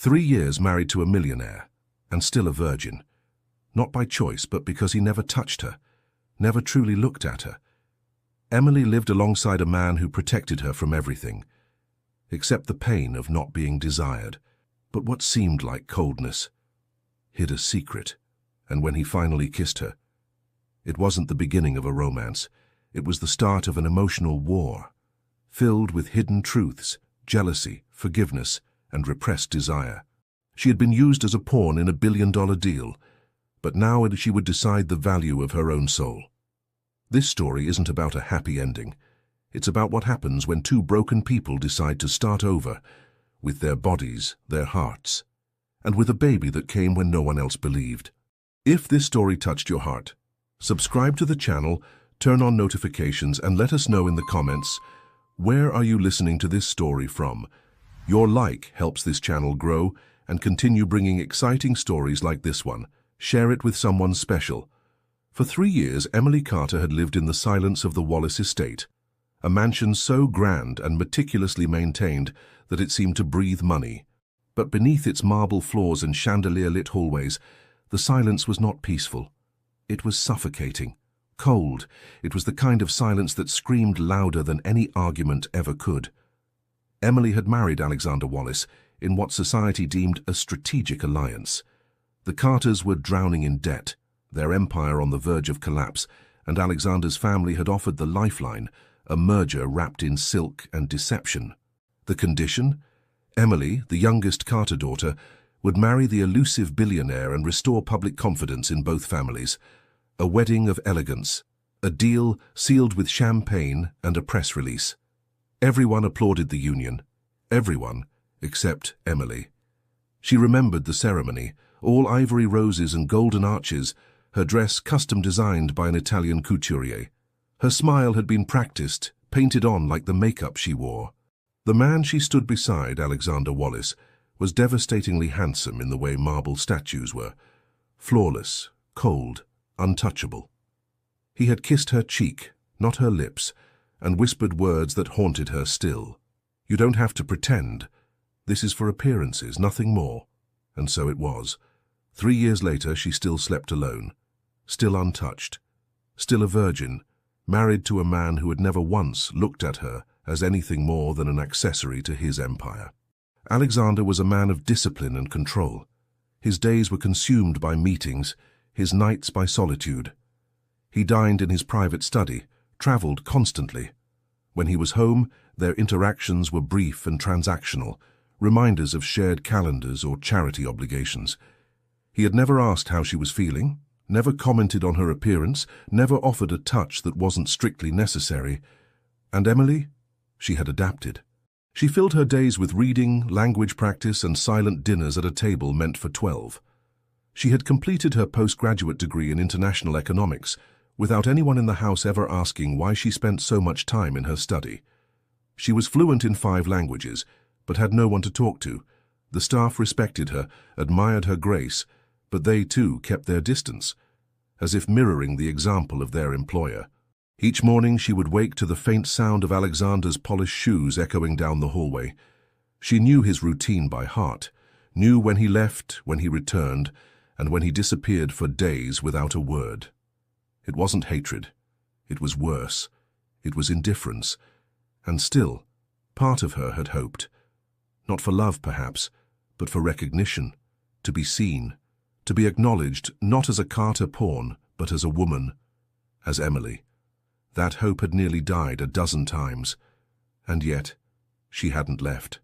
3 years married to a millionaire, and still a virgin. Not by choice, but because he never touched her, never truly looked at her. Emily lived alongside a man who protected her from everything, except the pain of not being desired. But what seemed like coldness hid a secret, and when he finally kissed her, it wasn't the beginning of a romance. It was the start of an emotional war, filled with hidden truths, jealousy, forgiveness, and repressed desire. She had been used as a pawn in a billion-dollar deal, but now she would decide the value of her own soul. This story isn't about a happy ending. It's about what happens when two broken people decide to start over, with their bodies, their hearts, and with a baby that came when no one else believed. If this story touched your heart, subscribe to the channel, turn on notifications, and let us know in the comments, where are you listening to this story from? Your like helps this channel grow and continue bringing exciting stories like this one. Share it with someone special. For 3 years, Emily Carter had lived in the silence of the Wallace estate, a mansion so grand and meticulously maintained that it seemed to breathe money. But beneath its marble floors and chandelier-lit hallways, the silence was not peaceful. It was suffocating, cold. It was the kind of silence that screamed louder than any argument ever could. Emily had married Alexander Wallace in what society deemed a strategic alliance. The Carters were drowning in debt, their empire on the verge of collapse, and Alexander's family had offered the lifeline, a merger wrapped in silk and deception. The condition? Emily, the youngest Carter daughter, would marry the elusive billionaire and restore public confidence in both families. A wedding of elegance, a deal sealed with champagne and a press release. Everyone applauded the union. Everyone except Emily. She remembered the ceremony, all ivory roses and golden arches, her dress custom designed by an Italian couturier. Her smile had been practiced, painted on like the makeup she wore. The man she stood beside, Alexander Wallace, was devastatingly handsome in the way marble statues were. Flawless, cold, untouchable. He had kissed her cheek, not her lips, and whispered words that haunted her still. "You don't have to pretend. This is for appearances, nothing more." And so it was. 3 years later, she still slept alone, still untouched, still a virgin, married to a man who had never once looked at her as anything more than an accessory to his empire. Alexander was a man of discipline and control. His days were consumed by meetings, his nights by solitude. He dined in his private study, traveled constantly. When he was home, their interactions were brief and transactional, reminders of shared calendars or charity obligations. He had never asked how she was feeling, never commented on her appearance, never offered a touch that wasn't strictly necessary. And Emily? She had adapted. She filled her days with reading, language practice, and silent dinners at a table meant for 12. She had completed her postgraduate degree in international economics, without anyone in the house ever asking why she spent so much time in her study. She was fluent in 5 languages, but had no one to talk to. The staff respected her, admired her grace, but they too kept their distance, as if mirroring the example of their employer. Each morning she would wake to the faint sound of Alexander's polished shoes echoing down the hallway. She knew his routine by heart, knew when he left, when he returned, and when he disappeared for days without a word. It wasn't hatred. It was worse. It was indifference. And still, part of her had hoped. Not for love, perhaps, but for recognition, to be seen, to be acknowledged not as a Carter pawn, but as a woman, as Emily. That hope had nearly died a dozen times, and yet she hadn't left.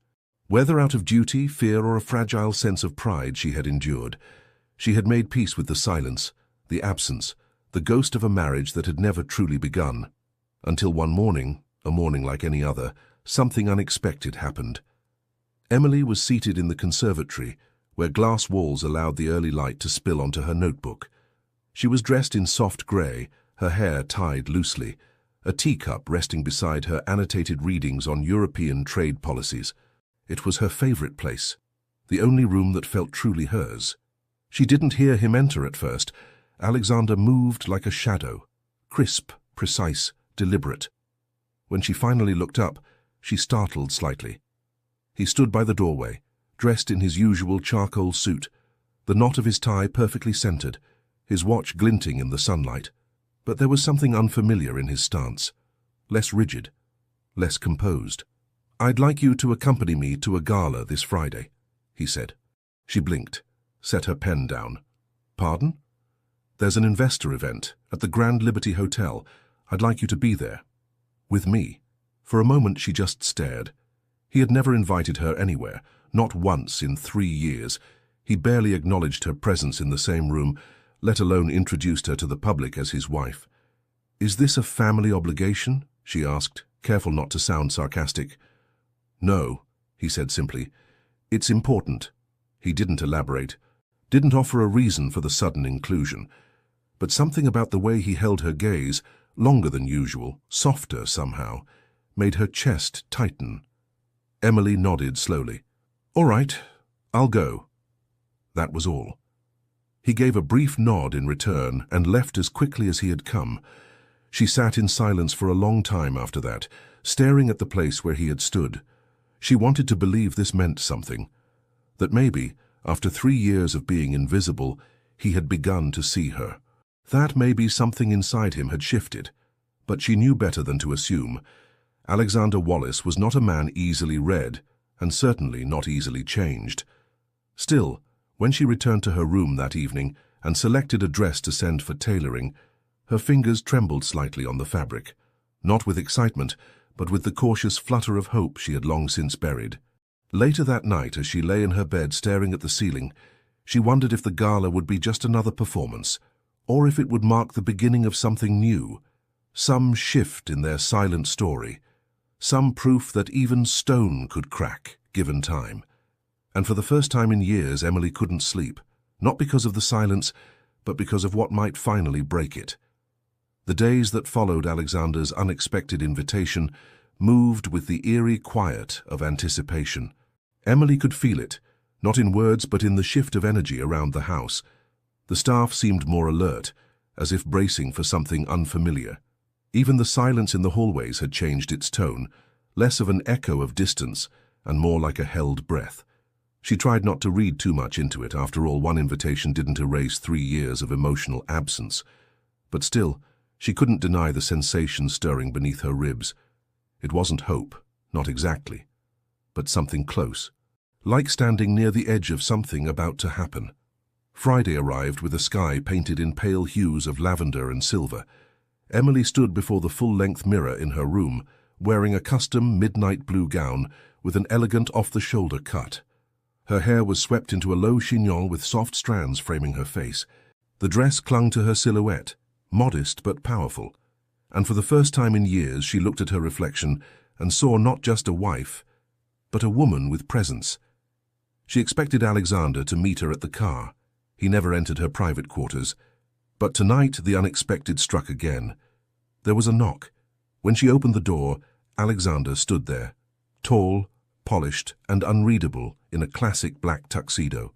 Whether out of duty, fear, or a fragile sense of pride she had endured, she had made peace with the silence, the absence, the ghost of a marriage that had never truly begun. Until one morning, a morning like any other, something unexpected happened. Emily was seated in the conservatory, where glass walls allowed the early light to spill onto her notebook. She was dressed in soft grey, her hair tied loosely, a teacup resting beside her annotated readings on European trade policies. It was her favourite place, the only room that felt truly hers. She didn't hear him enter at first. Alexander moved like a shadow, crisp, precise, deliberate. When she finally looked up, she startled slightly. He stood by the doorway, dressed in his usual charcoal suit, the knot of his tie perfectly centered, his watch glinting in the sunlight. But there was something unfamiliar in his stance, less rigid, less composed. "I'd like you to accompany me to a gala this Friday," he said. She blinked, set her pen down. "Pardon?" "There's an investor event at the Grand Liberty Hotel. I'd like you to be there." "With me?" For a moment she just stared. He had never invited her anywhere, not once in 3 years. He barely acknowledged her presence in the same room, let alone introduced her to the public as his wife. "Is this a family obligation?" she asked, careful not to sound sarcastic. "No," he said simply. "It's important." He didn't elaborate, didn't offer a reason for the sudden inclusion. But something about the way he held her gaze, longer than usual, softer somehow, made her chest tighten. Emily nodded slowly. "All right, I'll go." That was all. He gave a brief nod in return and left as quickly as he had come. She sat in silence for a long time after that, staring at the place where he had stood. She wanted to believe this meant something, that maybe, after 3 years of being invisible, he had begun to see her. That maybe something inside him had shifted, but she knew better than to assume. Alexander Wallace was not a man easily read, and certainly not easily changed. Still, when she returned to her room that evening and selected a dress to send for tailoring, her fingers trembled slightly on the fabric, not with excitement, but with the cautious flutter of hope she had long since buried. Later that night, as she lay in her bed staring at the ceiling, she wondered if the gala would be just another performance, or if it would mark the beginning of something new, some shift in their silent story, some proof that even stone could crack, given time. And for the first time in years, Emily couldn't sleep, not because of the silence, but because of what might finally break it. The days that followed Alexander's unexpected invitation moved with the eerie quiet of anticipation. Emily could feel it, not in words but in the shift of energy around the house. The staff seemed more alert, as if bracing for something unfamiliar. Even the silence in the hallways had changed its tone, less of an echo of distance and more like a held breath. She tried not to read too much into it. After all, one invitation didn't erase 3 years of emotional absence. But still, she couldn't deny the sensation stirring beneath her ribs. It wasn't hope, not exactly, but something close, like standing near the edge of something about to happen. Friday arrived with a sky painted in pale hues of lavender and silver. Emily stood before the full-length mirror in her room, wearing a custom midnight blue gown with an elegant off-the-shoulder cut. Her hair was swept into a low chignon with soft strands framing her face. The dress clung to her silhouette, modest but powerful, and for the first time in years she looked at her reflection and saw not just a wife, but a woman with presence. She expected Alexander to meet her at the car. He never entered her private quarters. But tonight the unexpected struck again. There was a knock. When she opened the door, Alexander stood there, tall, polished, and unreadable in a classic black tuxedo.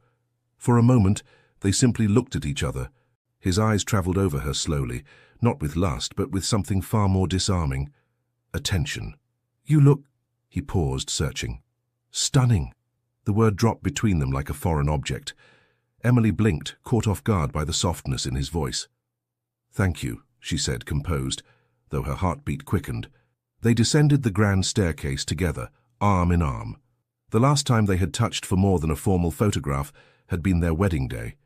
For a moment, they simply looked at each other. His eyes traveled over her slowly, not with lust, but with something far more disarming. Attention. "You look—" He paused, searching. "Stunning." The word dropped between them like a foreign object. Emily blinked, caught off guard by the softness in his voice. "Thank you," she said, composed, though her heartbeat quickened. They descended the grand staircase together, arm in arm. The last time they had touched for more than a formal photograph had been their wedding day.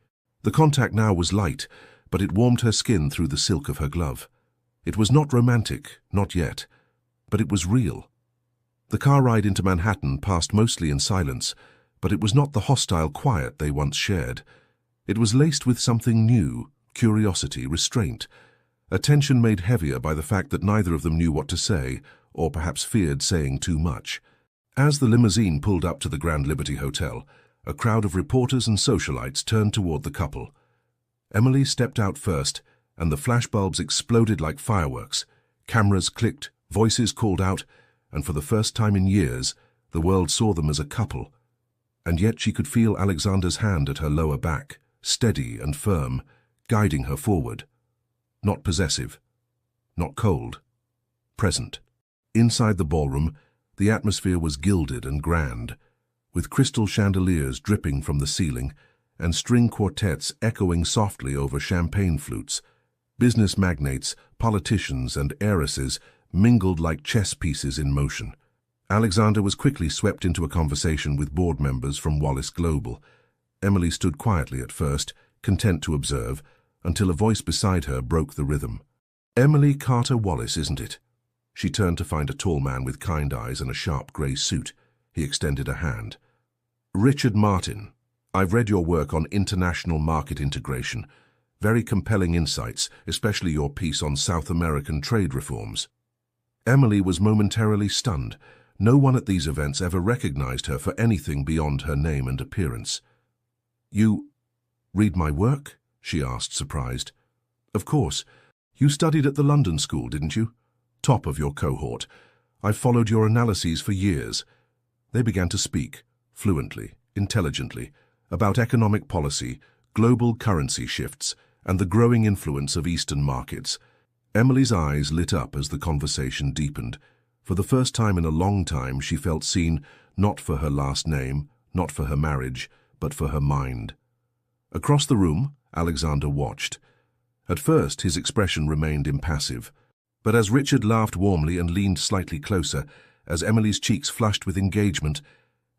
The contact now was light, but it warmed her skin through the silk of her glove. It was not romantic, not yet, but it was real. The car ride into Manhattan passed mostly in silence, but it was not the hostile quiet they once shared. It was laced with something new, curiosity, restraint, a tension made heavier by the fact that neither of them knew what to say, or perhaps feared saying too much. As the limousine pulled up to the Grand Liberty Hotel, a crowd of reporters and socialites turned toward the couple. Emily stepped out first, and the flashbulbs exploded like fireworks. Cameras clicked, voices called out, and for the first time in years, the world saw them as a couple. And yet she could feel Alexander's hand at her lower back, steady and firm, guiding her forward. Not possessive, not cold, present. Inside the ballroom, the atmosphere was gilded and grand. with crystal chandeliers dripping from the ceiling and string quartets echoing softly over champagne flutes. Business magnates, politicians, and heiresses mingled like chess pieces in motion. Alexander was quickly swept into a conversation with board members from Wallace Global. Emily stood quietly at first, content to observe, until a voice beside her broke the rhythm. "Emily Carter Wallace, isn't it?" She turned to find a tall man with kind eyes and a sharp grey suit. He extended a hand. "Richard Martin, I've read your work on international market integration. Very compelling insights, especially your piece on South American trade reforms." Emily was momentarily stunned. No one at these events ever recognized her for anything beyond her name and appearance. "You read my work?" she asked, surprised. "Of course. You studied at the London School, didn't you? Top of your cohort. I've followed your analyses for years." They began to speak, fluently, intelligently, about economic policy, global currency shifts, and the growing influence of Eastern markets. Emily's eyes lit up as the conversation deepened. For the first time in a long time, she felt seen, not for her last name, not for her marriage, but for her mind. Across the room, Alexander watched. At first, his expression remained impassive. But as Richard laughed warmly and leaned slightly closer, as Emily's cheeks flushed with engagement,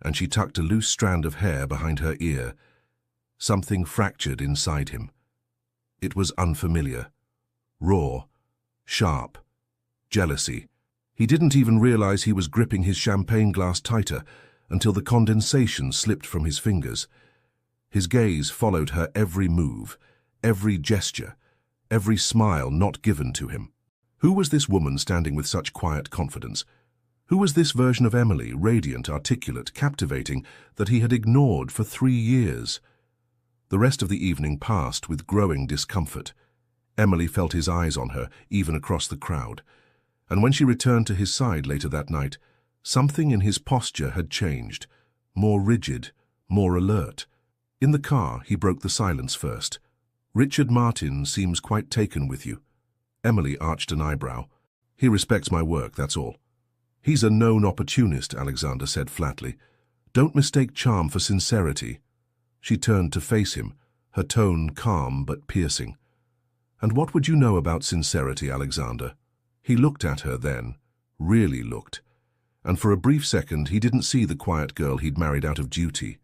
and she tucked a loose strand of hair behind her ear, something fractured inside him. It was unfamiliar, raw, sharp, jealousy. He didn't even realize he was gripping his champagne glass tighter until the condensation slipped from his fingers. His gaze followed her every move, every gesture, every smile not given to him. Who was this woman standing with such quiet confidence? Who was this version of Emily, radiant, articulate, captivating, that he had ignored for 3 years? The rest of the evening passed with growing discomfort. Emily felt his eyes on her, even across the crowd. And when she returned to his side later that night, something in his posture had changed, more rigid, more alert. In the car, he broke the silence first. "Richard Martin seems quite taken with you." Emily arched an eyebrow. "He respects my work, that's all." "He's a known opportunist," Alexander said flatly. "Don't mistake charm for sincerity." She turned to face him, her tone calm but piercing. "And what would you know about sincerity, Alexander?" He looked at her then, really looked. And for a brief second he didn't see the quiet girl he'd married out of duty.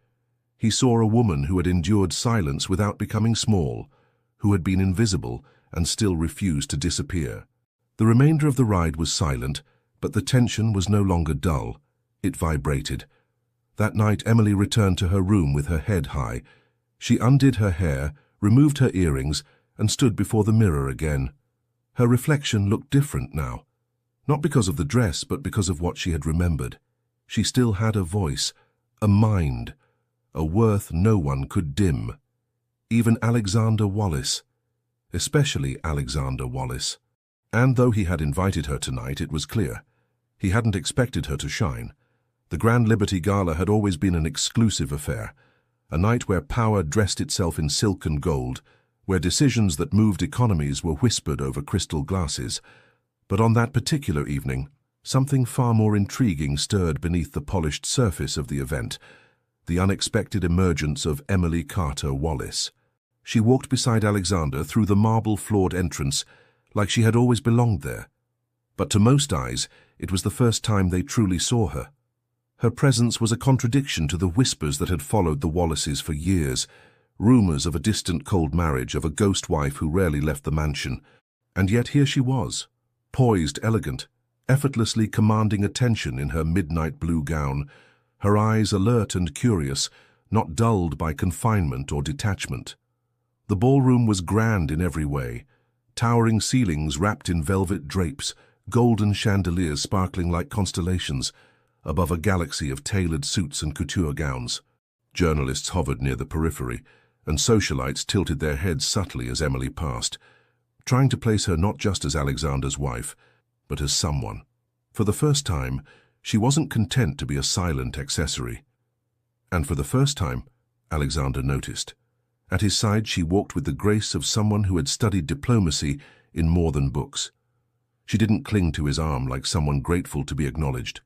He saw a woman who had endured silence without becoming small, who had been invisible and still refused to disappear. The remainder of the ride was silent, but the tension was no longer dull. It vibrated. That night Emily returned to her room with her head high. She undid her hair, removed her earrings, and stood before the mirror again. Her reflection looked different now. Not because of the dress, but because of what she had remembered. She still had a voice, a mind, a worth no one could dim. Even Alexander Wallace. Especially Alexander Wallace. And though he had invited her tonight, it was clear. He hadn't expected her to shine. The Grand Liberty Gala had always been an exclusive affair, a night where power dressed itself in silk and gold, where decisions that moved economies were whispered over crystal glasses. But on that particular evening, something far more intriguing stirred beneath the polished surface of the event, the unexpected emergence of Emily Carter Wallace. She walked beside Alexander through the marble-floored entrance, like she had always belonged there. But to most eyes, it was the first time they truly saw her. Her presence was a contradiction to the whispers that had followed the Wallaces for years, rumors of a distant cold marriage, of a ghost wife who rarely left the mansion. And yet here she was, poised, elegant, effortlessly commanding attention in her midnight blue gown, her eyes alert and curious, not dulled by confinement or detachment. The ballroom was grand in every way, towering ceilings wrapped in velvet drapes, golden chandeliers sparkling like constellations, above a galaxy of tailored suits and couture gowns. Journalists hovered near the periphery, and socialites tilted their heads subtly as Emily passed, trying to place her not just as Alexander's wife, but as someone. For the first time, she wasn't content to be a silent accessory. And for the first time, Alexander noticed. At his side, she walked with the grace of someone who had studied diplomacy in more than books. She didn't cling to his arm like someone grateful to be acknowledged.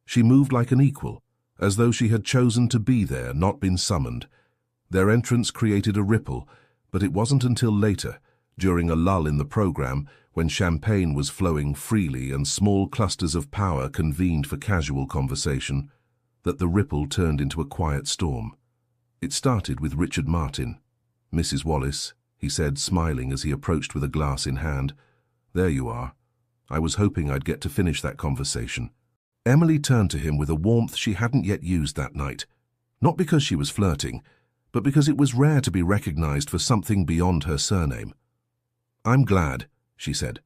She moved like an equal, as though she had chosen to be there, not been summoned. Their entrance created a ripple, but it wasn't until later, during a lull in the program, when champagne was flowing freely and small clusters of power convened for casual conversation, that the ripple turned into a quiet storm. It started with Richard Martin. "Mrs. Wallace," he said, smiling as he approached with a glass in hand. "There you are. I was hoping I'd get to finish that conversation." Emily turned to him with a warmth she hadn't yet used that night, not because she was flirting, but because it was rare to be recognized for something beyond her surname. "I'm glad," she said.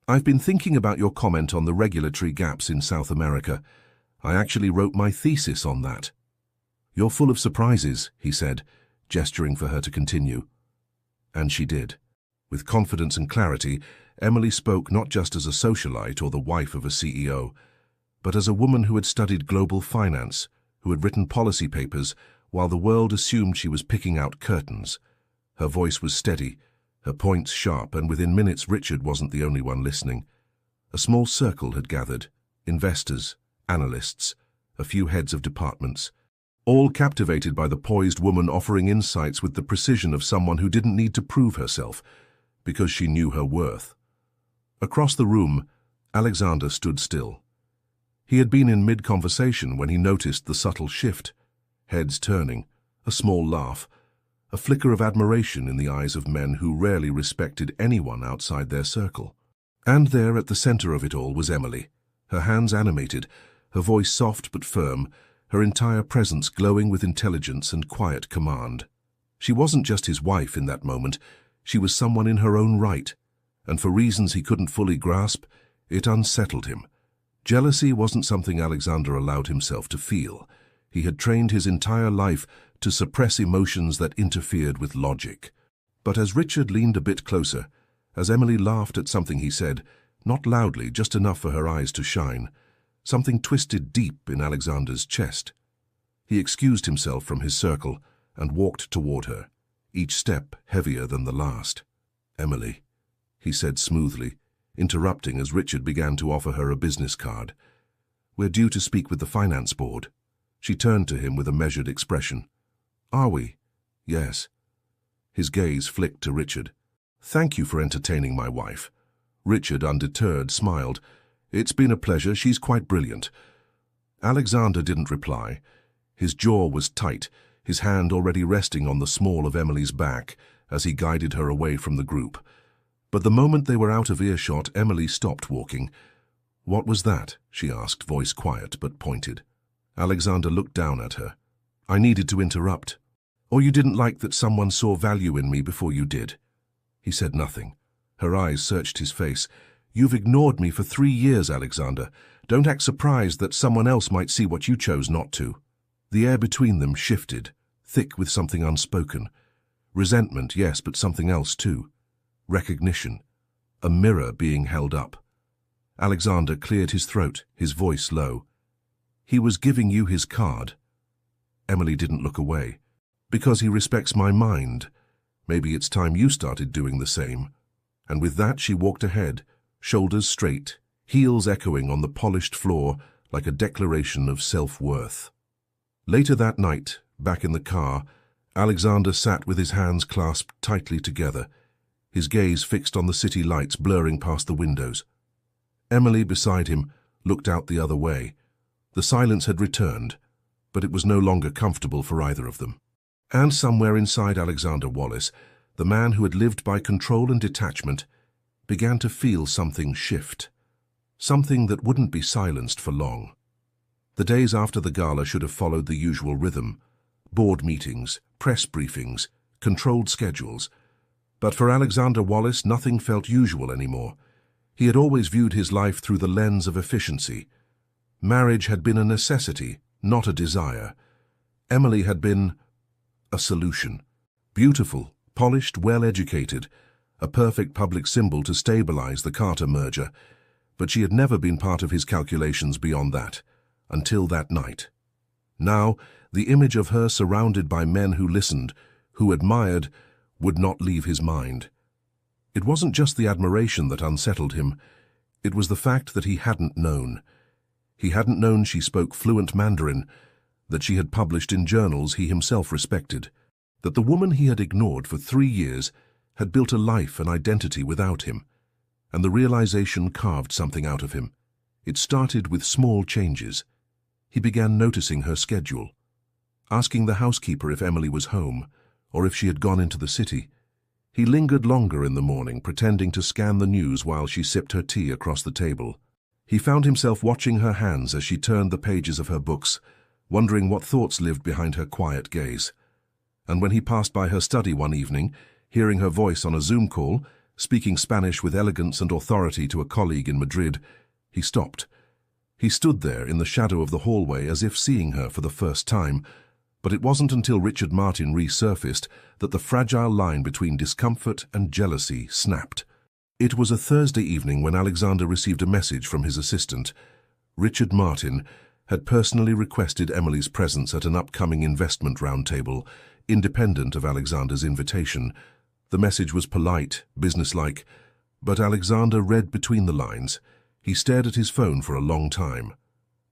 "I've been thinking about your comment on the regulatory gaps in South America. I actually wrote my thesis on that." "You're full of surprises," he said, gesturing for her to continue. And she did. With confidence and clarity, Emily spoke not just as a socialite or the wife of a CEO, but as a woman who had studied global finance, who had written policy papers while the world assumed she was picking out curtains. Her voice was steady, her points sharp, and within minutes Richard wasn't the only one listening. A small circle had gathered, investors, analysts, a few heads of departments, all captivated by the poised woman offering insights with the precision of someone who didn't need to prove herself, because she knew her worth. Across the room, Alexander stood still. He had been in mid-conversation when he noticed the subtle shift, heads turning, a small laugh, a flicker of admiration in the eyes of men who rarely respected anyone outside their circle. And there at the center of it all was Emily, her hands animated, her voice soft but firm, her entire presence glowing with intelligence and quiet command. She wasn't just his wife in that moment, she was someone in her own right, and for reasons he couldn't fully grasp, it unsettled him. Jealousy wasn't something Alexander allowed himself to feel. He had trained his entire life to suppress emotions that interfered with logic. But as Richard leaned a bit closer, as Emily laughed at something he said, not loudly, just enough for her eyes to shine, something twisted deep in Alexander's chest. He excused himself from his circle and walked toward her, each step heavier than the last. "Emily," he said smoothly, interrupting as Richard began to offer her a business card. "We're due to speak with the finance board." She turned to him with a measured expression. "Are we?" "Yes." His gaze flicked to Richard. "Thank you for entertaining my wife." Richard, undeterred, smiled. "It's been a pleasure. She's quite brilliant." Alexander didn't reply. His jaw was tight, his hand already resting on the small of Emily's back as he guided her away from the group. But the moment they were out of earshot, Emily stopped walking. "What was that?" she asked, voice quiet but pointed. Alexander looked down at her. "I needed to interrupt. Or you didn't like that someone saw value in me before you did?" He said nothing. Her eyes searched his face. "You've ignored me for 3 years, Alexander. Don't act surprised that someone else might see what you chose not to." The air between them shifted, thick with something unspoken. Resentment, yes, but something else too. Recognition. A mirror being held up. Alexander cleared his throat, his voice low. "He was giving you his card." Emily didn't look away. "Because he respects my mind. Maybe it's time you started doing the same." And with that she walked ahead, shoulders straight, heels echoing on the polished floor like a declaration of self-worth. Later that night, back in the car, Alexander sat with his hands clasped tightly together, his gaze fixed on the city lights blurring past the windows. Emily, beside him, looked out the other way. The silence had returned, but it was no longer comfortable for either of them. And somewhere inside Alexander Wallace, the man who had lived by control and detachment, began to feel something shift. Something that wouldn't be silenced for long. The days after the gala should have followed the usual rhythm. Board meetings, press briefings, controlled schedules. But for Alexander Wallace, nothing felt usual anymore. He had always viewed his life through the lens of efficiency. Marriage had been a necessity, not a desire. Emily had been a solution. Beautiful, polished, well-educated, a perfect public symbol to stabilize the Carter merger. But she had never been part of his calculations beyond that, until that night. Now, the image of her surrounded by men who listened, who admired, would not leave his mind. It wasn't just the admiration that unsettled him, it was the fact that he hadn't known. He hadn't known she spoke fluent Mandarin, that she had published in journals he himself respected, that the woman he had ignored for 3 years had built a life and identity without him, and the realization carved something out of him. It started with small changes. He began noticing her schedule, asking the housekeeper if Emily was home, or if she had gone into the city. He lingered longer in the morning, pretending to scan the news while she sipped her tea across the table. He found himself watching her hands as she turned the pages of her books, wondering what thoughts lived behind her quiet gaze. And when he passed by her study one evening, hearing her voice on a Zoom call, speaking Spanish with elegance and authority to a colleague in Madrid, he stopped. He stood there in the shadow of the hallway as if seeing her for the first time, but it wasn't until Richard Martin resurfaced that the fragile line between discomfort and jealousy snapped. It was a Thursday evening when Alexander received a message from his assistant. Richard Martin had personally requested Emily's presence at an upcoming investment roundtable, independent of Alexander's invitation. The message was polite, businesslike, but Alexander read between the lines. He stared at his phone for a long time,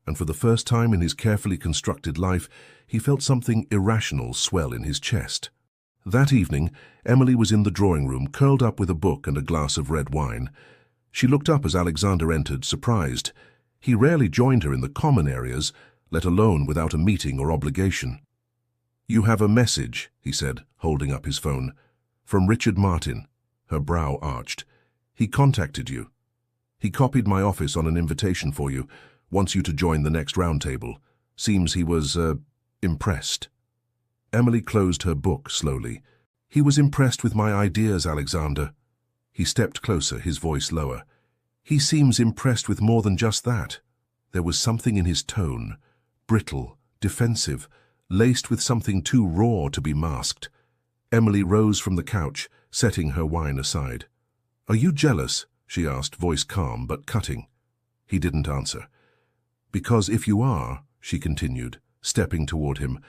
and for the first time in his carefully constructed life, he felt something irrational swell in his chest. That evening, Emily was in the drawing room, curled up with a book and a glass of red wine. She looked up as Alexander entered, surprised. He rarely joined her in the common areas, let alone without a meeting or obligation. "You have a message," he said, holding up his phone. "From Richard Martin." Her brow arched. "He contacted you. He copied my office on an invitation for you, wants you to join the next roundtable. Seems he was, impressed." Emily closed her book slowly. "He was impressed with my ideas, Alexander." He stepped closer, his voice lower. "He seems impressed with more than just that." There was something in his tone, brittle, defensive, laced with something too raw to be masked. Emily rose from the couch, setting her wine aside. "Are you jealous?" she asked, voice calm but cutting. He didn't answer. "Because if you are," she continued, stepping toward him,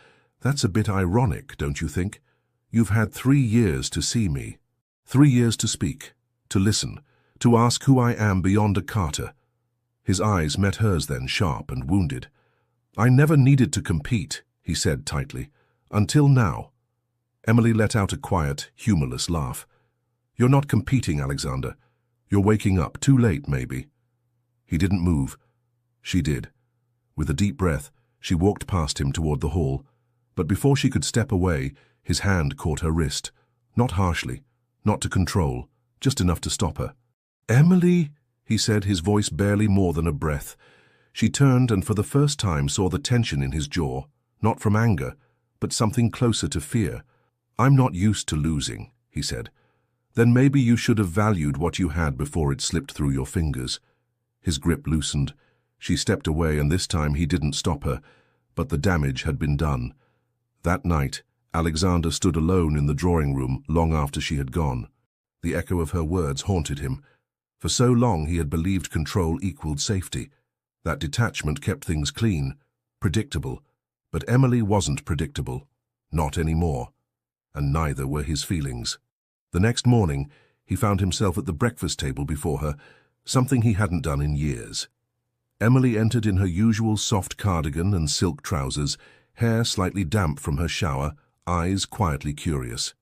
"that's a bit ironic, don't you think? You've had 3 years to see me, 3 years to speak, to listen, to ask who I am beyond a Carter." His eyes met hers then, sharp and wounded. "I never needed to compete," he said tightly, "until now." Emily let out a quiet, humorless laugh. "You're not competing, Alexander. You're waking up, too late, maybe." He didn't move. She did. With a deep breath, she walked past him toward the hall, but before she could step away, his hand caught her wrist. Not harshly, not to control, just enough to stop her. "Emily," he said, his voice barely more than a breath. She turned and for the first time saw the tension in his jaw, not from anger, but something closer to fear. "I'm not used to losing," he said. "Then maybe you should have valued what you had before it slipped through your fingers." His grip loosened. She stepped away, and this time he didn't stop her, but the damage had been done. That night, Alexander stood alone in the drawing room long after she had gone. The echo of her words haunted him. For so long he had believed control equaled safety. That detachment kept things clean, predictable. But Emily wasn't predictable. Not anymore. And neither were his feelings. The next morning, he found himself at the breakfast table before her, something he hadn't done in years. Emily entered in her usual soft cardigan and silk trousers, hair slightly damp from her shower, eyes quietly curious.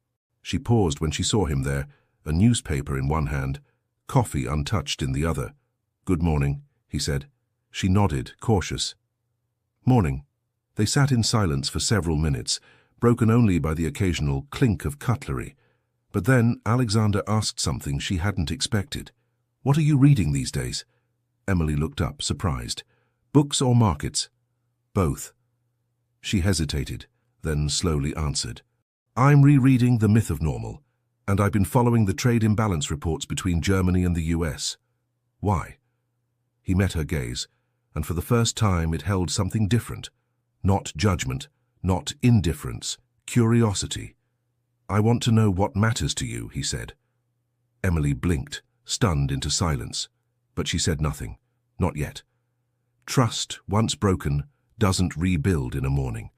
She paused when she saw him there, a newspaper in one hand, coffee untouched in the other. "Good morning," he said. She nodded, cautious. "Morning." They sat in silence for several minutes, broken only by the occasional clink of cutlery. But then Alexander asked something she hadn't expected. "What are you reading these days?" Emily looked up, surprised. "Books or markets?" "Both." She hesitated, then slowly answered. "I'm rereading The Myth of Normal, and I've been following the trade imbalance reports between Germany and the US. Why?" He met her gaze, and for the first time it held something different. Not judgment, not indifference, curiosity. "I want to know what matters to you," he said. Emily blinked, stunned into silence, but she said nothing. Not yet. Trust, once broken, doesn't rebuild in a morning.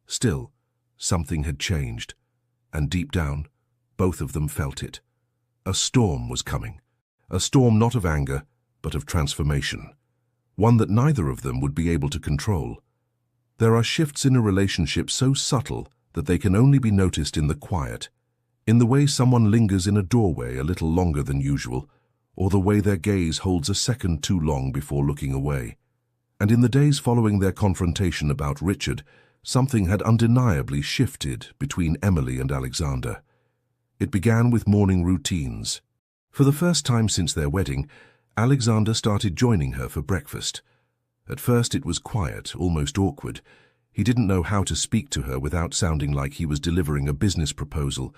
Still, something had changed, and deep down, both of them felt it. A storm was coming. A storm not of anger, but of transformation. one that neither of them would be able to control. There are shifts in a relationship so subtle that they can only be noticed in the quiet, in the way someone lingers in a doorway a little longer than usual, or the way their gaze holds a second too long before looking away. And in the days following their confrontation about Richard, something had undeniably shifted between Emily and Alexander. It began with morning routines. For the first time since their wedding, Alexander started joining her for breakfast. At first it was quiet, almost awkward. He didn't know how to speak to her without sounding like he was delivering a business proposal.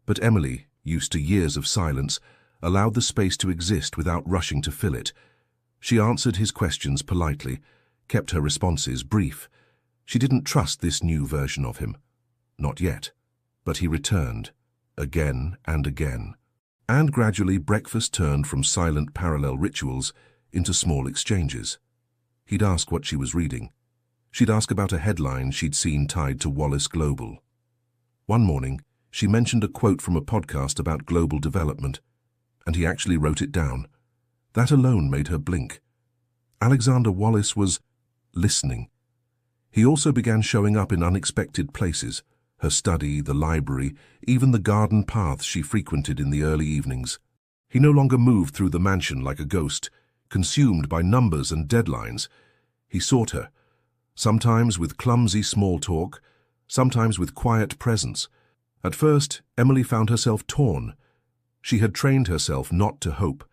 But Emily, used to years of silence, allowed the space to exist without rushing to fill it. She answered his questions politely, kept her responses brief. She didn't trust this new version of him. Not yet. But he returned, again and again. And gradually breakfast turned from silent parallel rituals into small exchanges. He'd ask what she was reading. She'd ask about a headline she'd seen tied to Wallace Global. One morning, she mentioned a quote from a podcast about global development, and he actually wrote it down. That alone made her blink. Alexander Wallace was listening. He also began showing up in unexpected places, her study, the library, even the garden paths she frequented in the early evenings. He no longer moved through the mansion like a ghost, consumed by numbers and deadlines. He sought her, sometimes with clumsy small talk, sometimes with quiet presence. At first, Emily found herself torn. She had trained herself not to hope.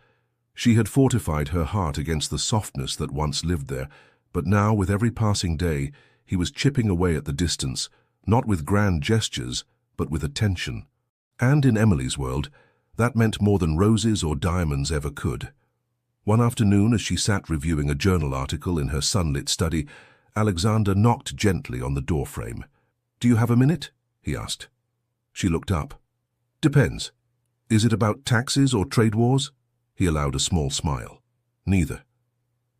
She had fortified her heart against the softness that once lived there, but now, with every passing day, he was chipping away at the distance, not with grand gestures, but with attention. And in Emily's world, that meant more than roses or diamonds ever could. One afternoon, as she sat reviewing a journal article in her sunlit study, Alexander knocked gently on the doorframe. "Do you have a minute?" he asked. She looked up. "Depends. Is it about taxes or trade wars?" He allowed a small smile. "Neither."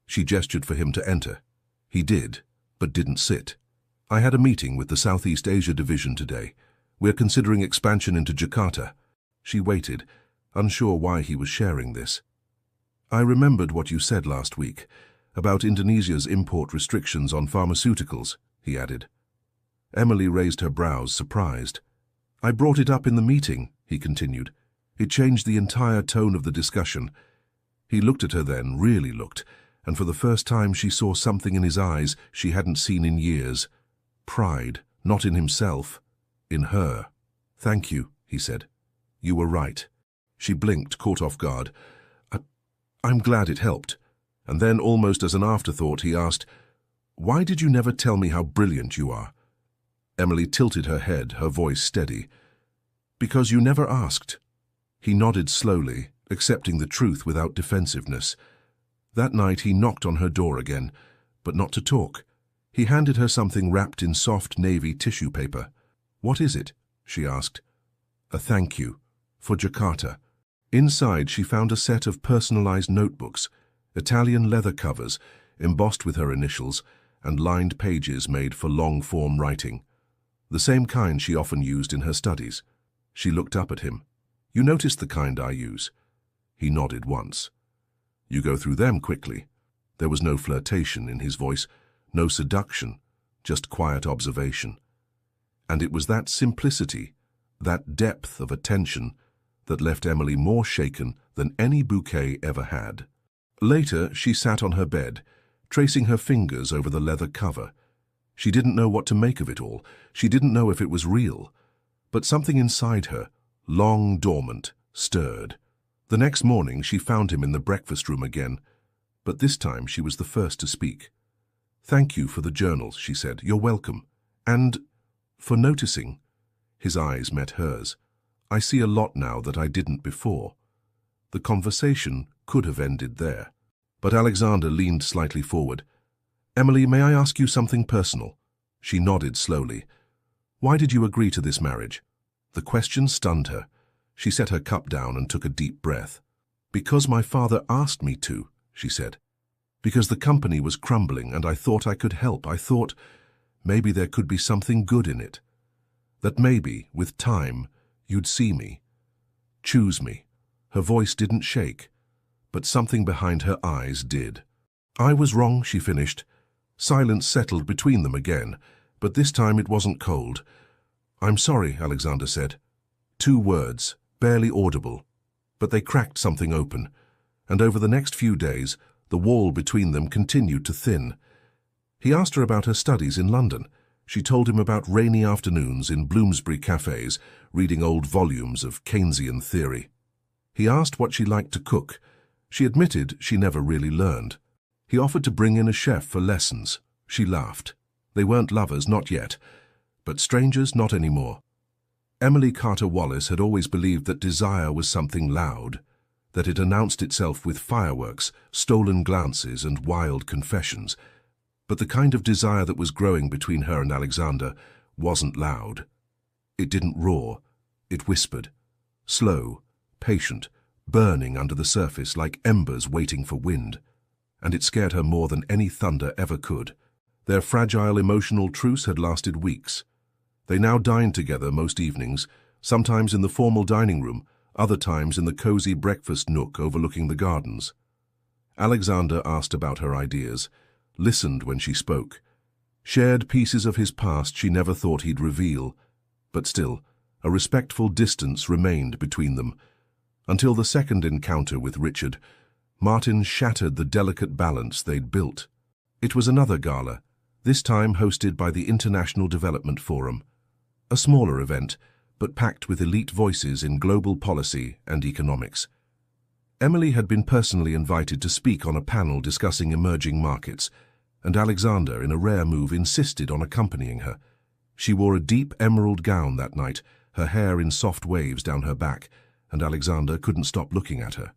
She gestured for him to enter. He did, but didn't sit. "I had a meeting with the Southeast Asia Division today. We're considering expansion into Jakarta." She waited, unsure why he was sharing this. "I remembered what you said last week, about Indonesia's import restrictions on pharmaceuticals," he added. Emily raised her brows, surprised. "I brought it up in the meeting," he continued. "It changed the entire tone of the discussion." He looked at her then, really looked, and for the first time she saw something in his eyes she hadn't seen in years. Pride, not in himself, in her. "Thank you," he said. "You were right." She blinked, caught off guard. I'm glad it helped." And then, almost as an afterthought, he asked, "Why did you never tell me how brilliant you are?" Emily tilted her head, her voice steady. "Because you never asked." He nodded slowly, accepting the truth without defensiveness. That night he knocked on her door again, but not to talk. He handed her something wrapped in soft navy tissue paper. "What is it?" she asked. "A thank you. For Jakarta." Inside she found a set of personalized notebooks, Italian leather covers, embossed with her initials, and lined pages made for long-form writing. The same kind she often used in her studies. She looked up at him. "You noticed the kind I use?" He nodded once. "You go through them quickly." There was no flirtation in his voice, no seduction, just quiet observation. And it was that simplicity, that depth of attention, that left Emily more shaken than any bouquet ever had. Later, she sat on her bed, tracing her fingers over the leather cover. She didn't know what to make of it all. She didn't know if it was real. But something inside her, long dormant, stirred. The next morning, she found him in the breakfast room again, but this time she was the first to speak. "Thank you for the journals," she said. "You're welcome. And for noticing." His eyes met hers. "I see a lot now that I didn't before." The conversation could have ended there. But Alexander leaned slightly forward. "Emily, may I ask you something personal?" She nodded slowly. "Why did you agree to this marriage?" The question stunned her. She set her cup down and took a deep breath. "Because my father asked me to," she said. "Because the company was crumbling and I thought I could help. I thought maybe there could be something good in it. That maybe, with time, you'd see me. Choose me." Her voice didn't shake, but something behind her eyes did. I was wrong, she finished. Silence settled between them again, but this time it wasn't cold. I'm sorry, Alexander said. 2 words, barely audible, but they cracked something open, and over the next few days, the wall between them continued to thin. He asked her about her studies in London. She told him about rainy afternoons in Bloomsbury cafes, reading old volumes of Keynesian theory. He asked what she liked to cook. She admitted she never really learned. He offered to bring in a chef for lessons. She laughed. They weren't lovers, not yet, but strangers, not anymore. Emily Carter Wallace had always believed that desire was something loud, that it announced itself with fireworks, stolen glances, and wild confessions. But the kind of desire that was growing between her and Alexander wasn't loud. It didn't roar. It whispered. Slow, patient, burning under the surface like embers waiting for wind. And it scared her more than any thunder ever could. Their fragile emotional truce had lasted weeks. They now dined together most evenings, sometimes in the formal dining room, other times in the cozy breakfast nook overlooking the gardens. Alexander asked about her ideas, listened when she spoke, shared pieces of his past she never thought he'd reveal, but still, a respectful distance remained between them. Until the second encounter with Richard, Martin shattered the delicate balance they'd built. It was another gala, this time hosted by the International Development Forum. A smaller event, but packed with elite voices in global policy and economics. Emily had been personally invited to speak on a panel discussing emerging markets, and Alexander, in a rare move, insisted on accompanying her. She wore a deep emerald gown that night, her hair in soft waves down her back, and Alexander couldn't stop looking at her.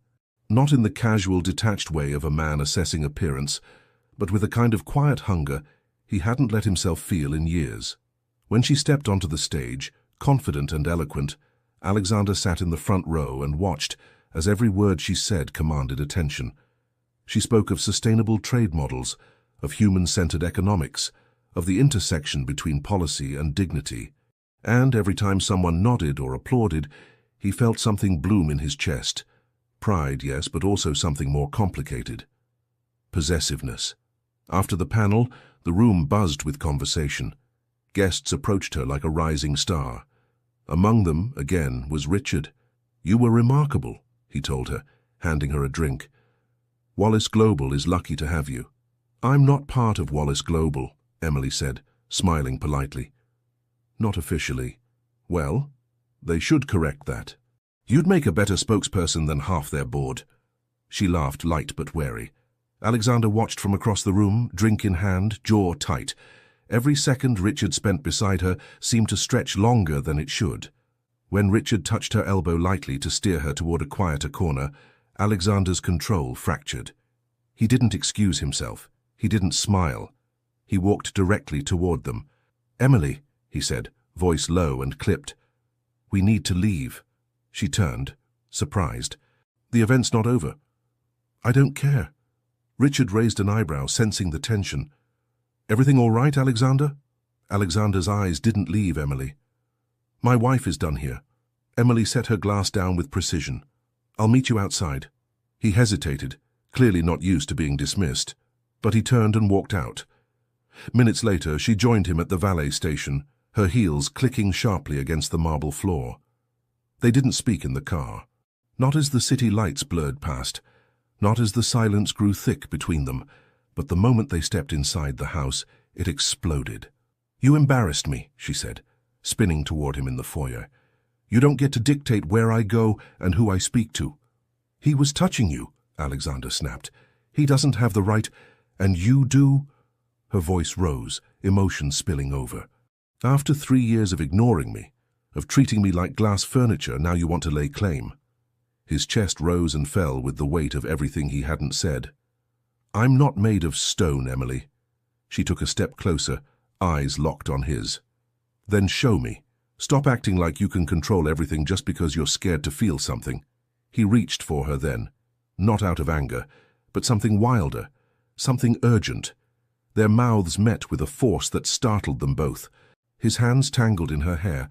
Not in the casual, detached way of a man assessing appearance, but with a kind of quiet hunger he hadn't let himself feel in years. When she stepped onto the stage, confident and eloquent, Alexander sat in the front row and watched as every word she said commanded attention. She spoke of sustainable trade models, of human-centered economics, of the intersection between policy and dignity. And every time someone nodded or applauded, he felt something bloom in his chest. Pride, yes, but also something more complicated. Possessiveness. After the panel, the room buzzed with conversation. Guests approached her like a rising star. Among them, again, was Richard. "You were remarkable," he told her, handing her a drink. "Wallace Global is lucky to have you." "I'm not part of Wallace Global," Emily said, smiling politely. "Not officially." "Well, they should correct that. You'd make a better spokesperson than half their board." She laughed, light but wary. Alexander watched from across the room, drink in hand, jaw tight. Every second Richard spent beside her seemed to stretch longer than it should. When Richard touched her elbow lightly to steer her toward a quieter corner, Alexander's control fractured. He didn't excuse himself. He didn't smile. He walked directly toward them. "Emily," he said, voice low and clipped. "We need to leave." She turned, surprised. "The event's not over." "I don't care." Richard raised an eyebrow, sensing the tension. "Everything all right, Alexander?" Alexander's eyes didn't leave Emily. "My wife is done here." Emily set her glass down with precision. "I'll meet you outside." He hesitated, clearly not used to being dismissed, but he turned and walked out. Minutes later, she joined him at the valet station, her heels clicking sharply against the marble floor. They didn't speak in the car. Not as the city lights blurred past, not as the silence grew thick between them, but the moment they stepped inside the house, it exploded. "You embarrassed me," she said, spinning toward him in the foyer. "You don't get to dictate where I go and who I speak to." "He was touching you," Alexander snapped. "He doesn't have the right, and you do." Her voice rose, emotion spilling over. "After 3 years of ignoring me, of treating me like glass furniture, now you want to lay claim." His chest rose and fell with the weight of everything he hadn't said. "I'm not made of stone, Emily." She took a step closer, eyes locked on his. "Then show me. Stop acting like you can control everything just because you're scared to feel something." He reached for her then, not out of anger, but something wilder, something urgent. Their mouths met with a force that startled them both. His hands tangled in her hair.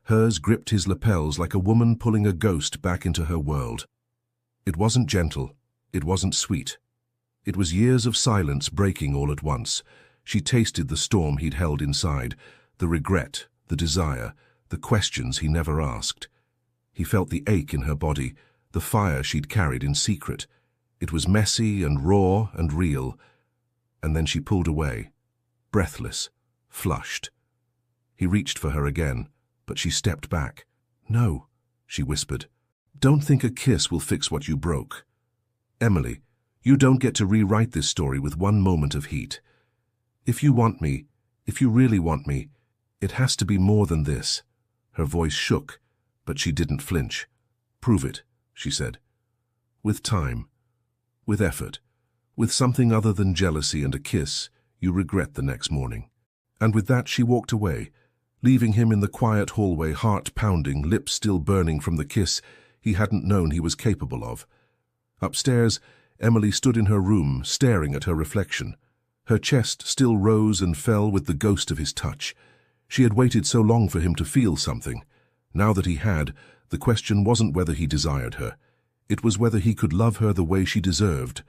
Hers gripped his lapels like a woman pulling a ghost back into her world. It wasn't gentle. It wasn't sweet. It was years of silence breaking all at once. She tasted the storm he'd held inside, the regret, the desire, the questions he never asked. He felt the ache in her body, the fire she'd carried in secret. It was messy and raw and real. And then she pulled away, breathless, flushed. He reached for her again, but she stepped back. "No," she whispered. "Don't think a kiss will fix what you broke. Emily, you don't get to rewrite this story with one moment of heat. If you want me, if you really want me, it has to be more than this." Her voice shook, but she didn't flinch. "Prove it," she said. "With time, with effort, with something other than jealousy and a kiss you regret the next morning." And with that she walked away, leaving him in the quiet hallway, heart pounding, lips still burning from the kiss he hadn't known he was capable of. Upstairs, Emily stood in her room, staring at her reflection. Her chest still rose and fell with the ghost of his touch. She had waited so long for him to feel something. Now that he had, the question wasn't whether he desired her. It was whether he could love her the way she deserved.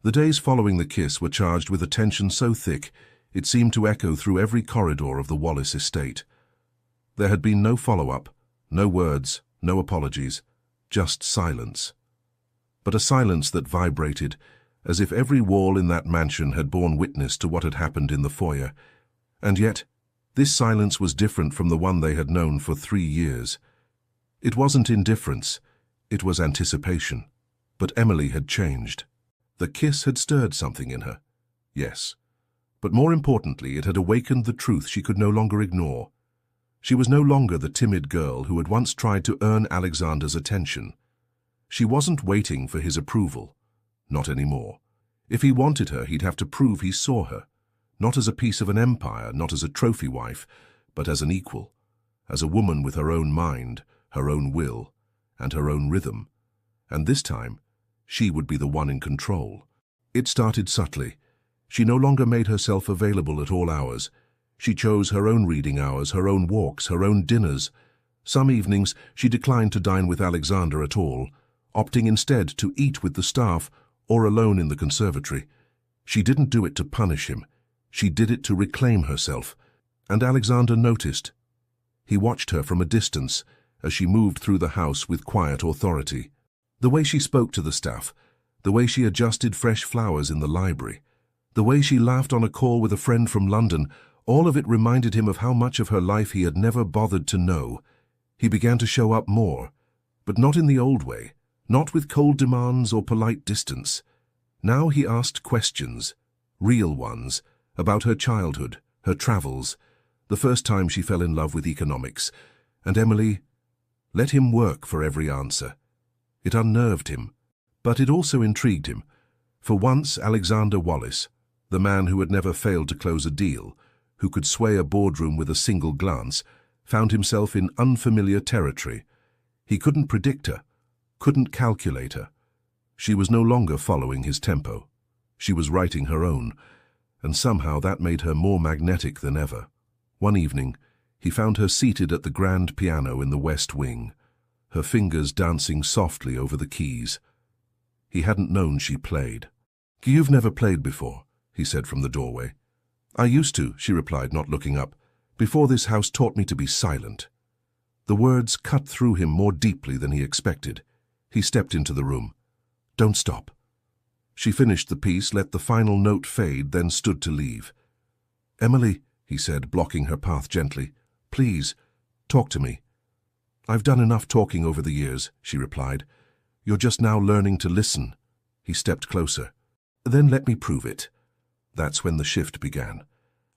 The days following the kiss were charged with a tension so thick it seemed to echo through every corridor of the Wallace estate. There had been no follow-up, no words, no apologies, just silence. But a silence that vibrated, as if every wall in that mansion had borne witness to what had happened in the foyer. And yet, this silence was different from the one they had known for 3 years. It wasn't indifference, it was anticipation. But Emily had changed. The kiss had stirred something in her, yes. But more importantly, it had awakened the truth she could no longer ignore. She was no longer the timid girl who had once tried to earn Alexander's attention. She wasn't waiting for his approval. Not anymore. If he wanted her, he'd have to prove he saw her. Not as a piece of an empire, not as a trophy wife, but as an equal. As a woman with her own mind, her own will, and her own rhythm. And this time, she would be the one in control. It started subtly. She no longer made herself available at all hours. She chose her own reading hours, her own walks, her own dinners. Some evenings she declined to dine with Alexander at all, opting instead to eat with the staff or alone in the conservatory. She didn't do it to punish him. She did it to reclaim herself. And Alexander noticed. He watched her from a distance as she moved through the house with quiet authority. The way she spoke to the staff, the way she adjusted fresh flowers in the library, the way she laughed on a call with a friend from London, all of it reminded him of how much of her life he had never bothered to know. He began to show up more, but not in the old way, not with cold demands or polite distance. Now he asked questions, real ones, about her childhood, her travels, the first time she fell in love with economics. And Emily let him work for every answer. It unnerved him, but it also intrigued him. For once, Alexander Wallace, the man who had never failed to close a deal, who could sway a boardroom with a single glance, found himself in unfamiliar territory. He couldn't predict her, couldn't calculate her. She was no longer following his tempo. She was writing her own, and somehow that made her more magnetic than ever. One evening, he found her seated at the grand piano in the West Wing, her fingers dancing softly over the keys. He hadn't known she played. "You've never played before," he said from the doorway. "I used to," she replied, not looking up, "before this house taught me to be silent." The words cut through him more deeply than he expected. He stepped into the room. "Don't stop." She finished the piece, let the final note fade, then stood to leave. "Emily," he said, blocking her path gently, "please, talk to me." "I've done enough talking over the years," she replied. "You're just now learning to listen." He stepped closer. "Then let me prove it." That's when the shift began.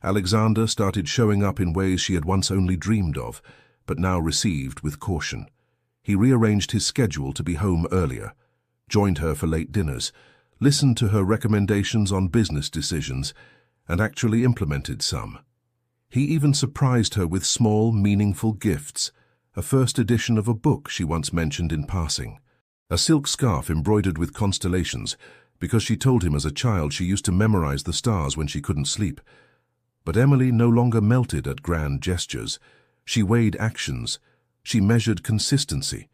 Alexander started showing up in ways she had once only dreamed of, but now received with caution. He rearranged his schedule to be home earlier, joined her for late dinners, listened to her recommendations on business decisions, and actually implemented some. He even surprised her with small, meaningful gifts, a first edition of a book she once mentioned in passing, a silk scarf embroidered with constellations, because she told him as a child she used to memorize the stars when she couldn't sleep. But Emily no longer melted at grand gestures. She weighed actions. She measured consistency.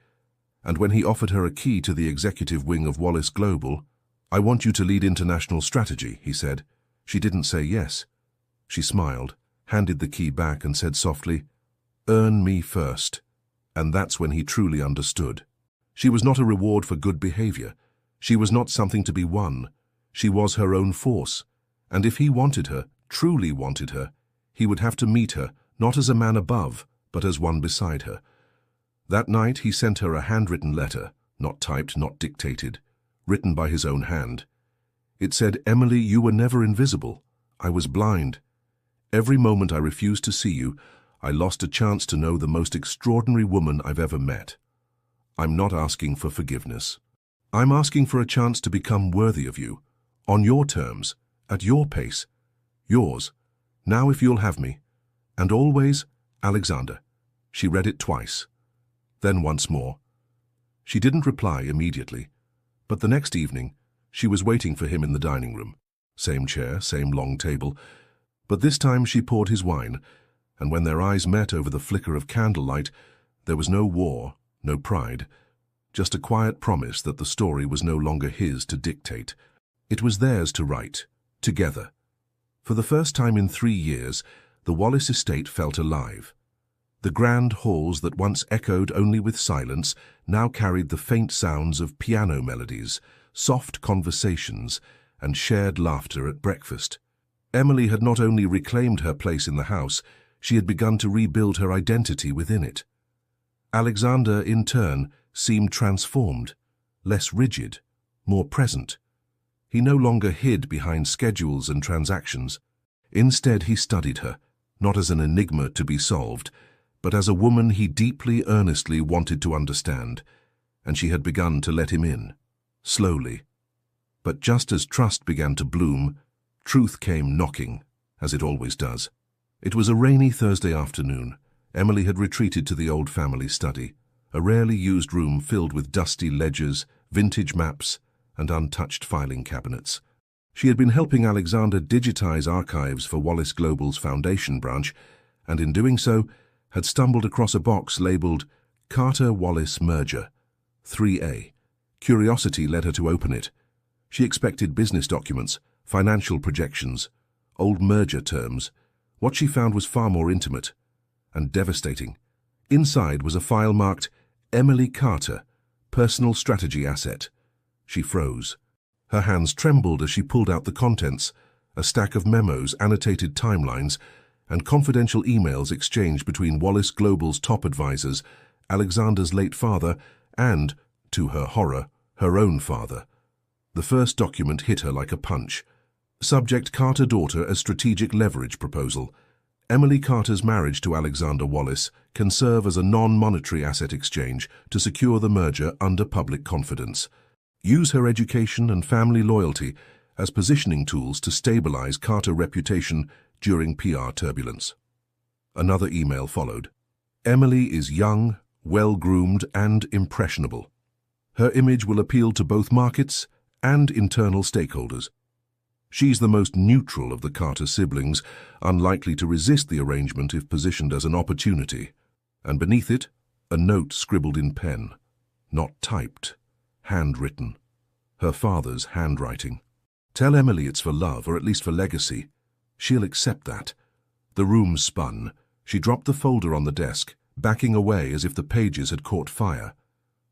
And when he offered her a key to the executive wing of Wallace Global, "I want you to lead international strategy," he said. She didn't say yes. She smiled, handed the key back and said softly, "Earn me first." And that's when he truly understood. She was not a reward for good behavior. She was not something to be won. She was her own force. And if he wanted her, truly wanted her, he would have to meet her, not as a man above, but as one beside her. That night he sent her a handwritten letter, not typed, not dictated, written by his own hand. It said, "Emily, you were never invisible. I was blind. Every moment I refused to see you, I lost a chance to know the most extraordinary woman I've ever met. I'm not asking for forgiveness. I'm asking for a chance to become worthy of you, on your terms, at your pace, yours. Now if you'll have me. And always, Alexander." She read it twice, then once more. She didn't reply immediately, but the next evening, she was waiting for him in the dining room. Same chair, same long table, but this time she poured his wine, and when their eyes met over the flicker of candlelight, there was no war, no pride, just a quiet promise that the story was no longer his to dictate. It was theirs to write, together. For the first time in 3 years, the Wallace estate felt alive. The grand halls that once echoed only with silence now carried the faint sounds of piano melodies, soft conversations, and shared laughter at breakfast. Emily had not only reclaimed her place in the house, she had begun to rebuild her identity within it. Alexander, in turn, seemed transformed, less rigid, more present. He no longer hid behind schedules and transactions. Instead, he studied her, not as an enigma to be solved, but as a woman he deeply, earnestly wanted to understand, and she had begun to let him in, slowly. But just as trust began to bloom, truth came knocking, as it always does. It was a rainy Thursday afternoon. Emily had retreated to the old family study, a rarely used room filled with dusty ledgers, vintage maps, and untouched filing cabinets. She had been helping Alexander digitize archives for Wallace Global's foundation branch, and in doing so, had stumbled across a box labeled Carter-Wallace Merger, 3A. Curiosity led her to open it. She expected business documents, financial projections, old merger terms. What she found was far more intimate and devastating. Inside was a file marked Emily Carter, Personal Strategy Asset. She froze. Her hands trembled as she pulled out the contents, a stack of memos, annotated timelines, and confidential emails exchanged between Wallace Global's top advisors, Alexander's late father, and, to her horror, her own father. The first document hit her like a punch. Subject: Carter daughter as strategic leverage proposal. Emily Carter's marriage to Alexander Wallace can serve as a non-monetary asset exchange to secure the merger under public confidence. Use her education and family loyalty as positioning tools to stabilize Carter reputation during PR turbulence. Another email followed. Emily is young, well-groomed, and impressionable. Her image will appeal to both markets and internal stakeholders. She's the most neutral of the Carter siblings, unlikely to resist the arrangement if positioned as an opportunity. And beneath it, a note scribbled in pen, not typed, handwritten, her father's handwriting. Tell Emily it's for love, or at least for legacy. She'll accept that. The room spun. She dropped the folder on the desk, backing away as if the pages had caught fire.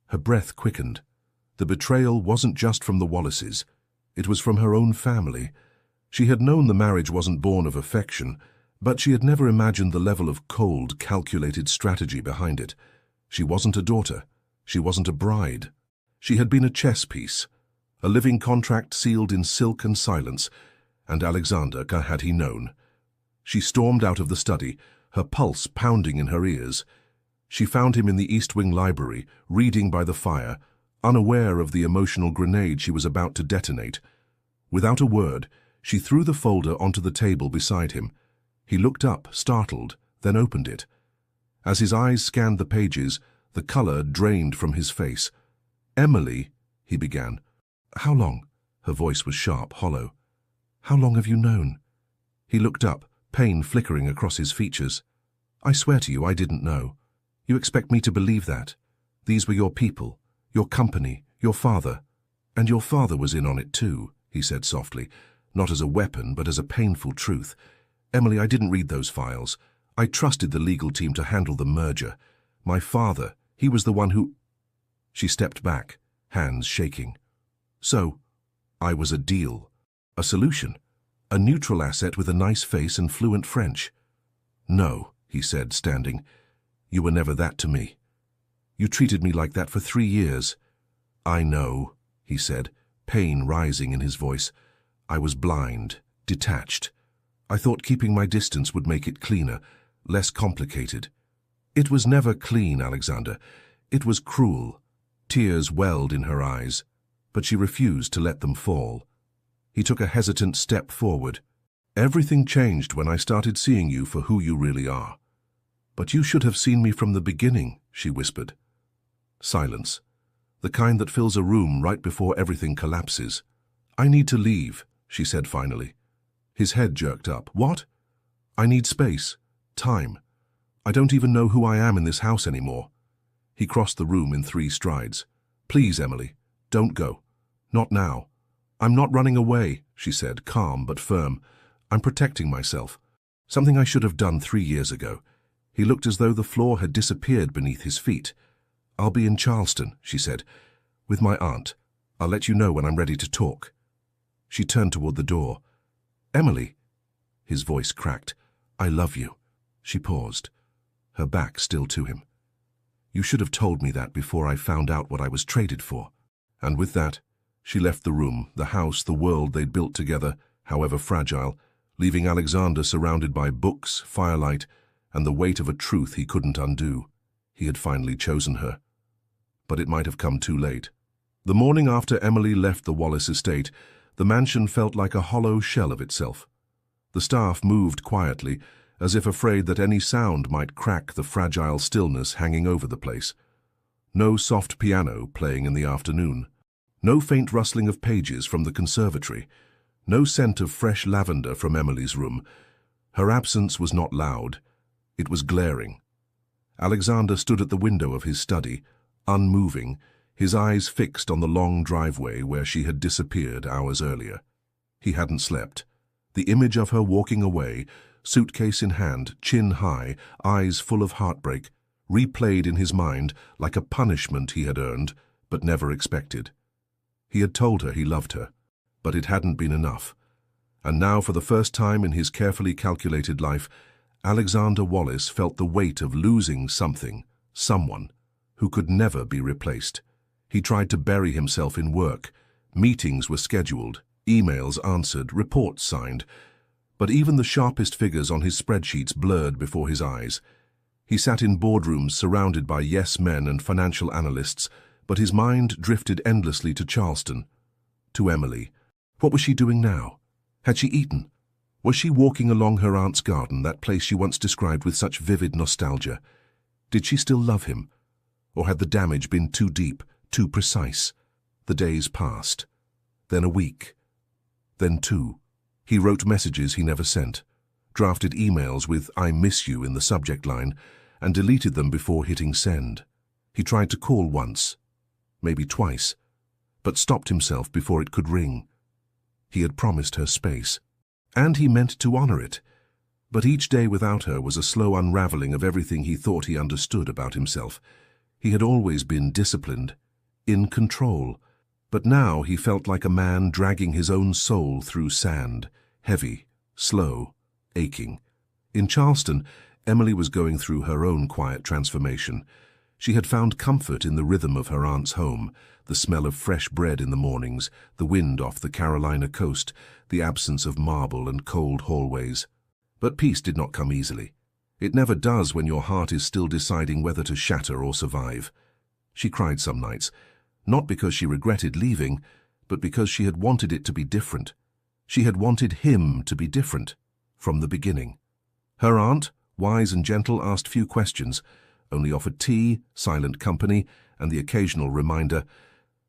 Her breath quickened. The betrayal wasn't just from the Wallaces. It was from her own family. She had known the marriage wasn't born of affection, but she had never imagined the level of cold, calculated strategy behind it. She wasn't a daughter. She wasn't a bride. She had been a chess piece, a living contract sealed in silk and silence, and Alexander, had he known. She stormed out of the study, her pulse pounding in her ears. She found him in the East Wing library, reading by the fire, unaware of the emotional grenade she was about to detonate. Without a word, she threw the folder onto the table beside him. He looked up, startled, then opened it. As his eyes scanned the pages, the color drained from his face. "Emily," he began. "How long?" Her voice was sharp, hollow. "How long have you known?" He looked up, pain flickering across his features. "I swear to you I didn't know. You expect me to believe that? These were your people, your company, your father." "And your father was in on it too," he said softly, not as a weapon but as a painful truth. "Emily, I didn't read those files. I trusted the legal team to handle the merger. My father, he was the one who—" She stepped back, hands shaking. "So, I was a deal, a solution, a neutral asset with a nice face and fluent French." "No," he said, standing. "You were never that to me. You treated me like that for 3 years." "I know," he said, pain rising in his voice. "I was blind, detached. I thought keeping my distance would make it cleaner, less complicated." "It was never clean, Alexander. It was cruel." Tears welled in her eyes, but she refused to let them fall. He took a hesitant step forward. "Everything changed when I started seeing you for who you really are." "But you should have seen me from the beginning," she whispered. Silence, the kind that fills a room right before everything collapses. "I need to leave," she said finally. His head jerked up. "What?" "I need space, time. I don't even know who I am in this house anymore." He crossed the room in 3 strides. "Please, Emily, don't go. Not now." "I'm not running away," she said, calm but firm. "I'm protecting myself. Something I should have done 3 years ago." He looked as though the floor had disappeared beneath his feet. "I'll be in Charleston," she said, "with my aunt. I'll let you know when I'm ready to talk." She turned toward the door. "Emily." His voice cracked. "I love you." She paused, her back still to him. "You should have told me that before I found out what I was traded for." And with that, she left the room, the house, the world they'd built together, however fragile, leaving Alexander surrounded by books, firelight, and the weight of a truth he couldn't undo. He had finally chosen her. But it might have come too late. The morning after Emily left the Wallace estate, the mansion felt like a hollow shell of itself. The staff moved quietly, as if afraid that any sound might crack the fragile stillness hanging over the place. No soft piano playing in the afternoon. No faint rustling of pages from the conservatory. No scent of fresh lavender from Emily's room. Her absence was not loud. It was glaring. Alexander stood at the window of his study, unmoving, his eyes fixed on the long driveway where she had disappeared hours earlier. He hadn't slept. The image of her walking away, suitcase in hand, chin high, eyes full of heartbreak, replayed in his mind like a punishment he had earned, but never expected. He had told her he loved her, but it hadn't been enough. And now, for the first time in his carefully calculated life, Alexander Wallace felt the weight of losing something, someone, who could never be replaced. He tried to bury himself in work. Meetings were scheduled, emails answered, reports signed. But even the sharpest figures on his spreadsheets blurred before his eyes. He sat in boardrooms surrounded by yes-men and financial analysts, but his mind drifted endlessly to Charleston, to Emily. What was she doing now? Had she eaten? Was she walking along her aunt's garden, that place she once described with such vivid nostalgia? Did she still love him? Or had the damage been too deep, too precise? The days passed. Then a week. Then 2. He wrote messages he never sent, drafted emails with "I miss you" in the subject line, and deleted them before hitting send. He tried to call once, maybe twice, but stopped himself before it could ring. He had promised her space, and he meant to honor it. But each day without her was a slow unraveling of everything he thought he understood about himself. He had always been disciplined, in control, but now he felt like a man dragging his own soul through sand, heavy, slow, aching. In Charleston, Emily was going through her own quiet transformation. She had found comfort in the rhythm of her aunt's home, the smell of fresh bread in the mornings, the wind off the Carolina coast, the absence of marble and cold hallways. But peace did not come easily. It never does when your heart is still deciding whether to shatter or survive. She cried some nights, not because she regretted leaving, but because she had wanted it to be different. She had wanted him to be different, from the beginning. Her aunt, wise and gentle, asked few questions, only offered tea, silent company, and the occasional reminder,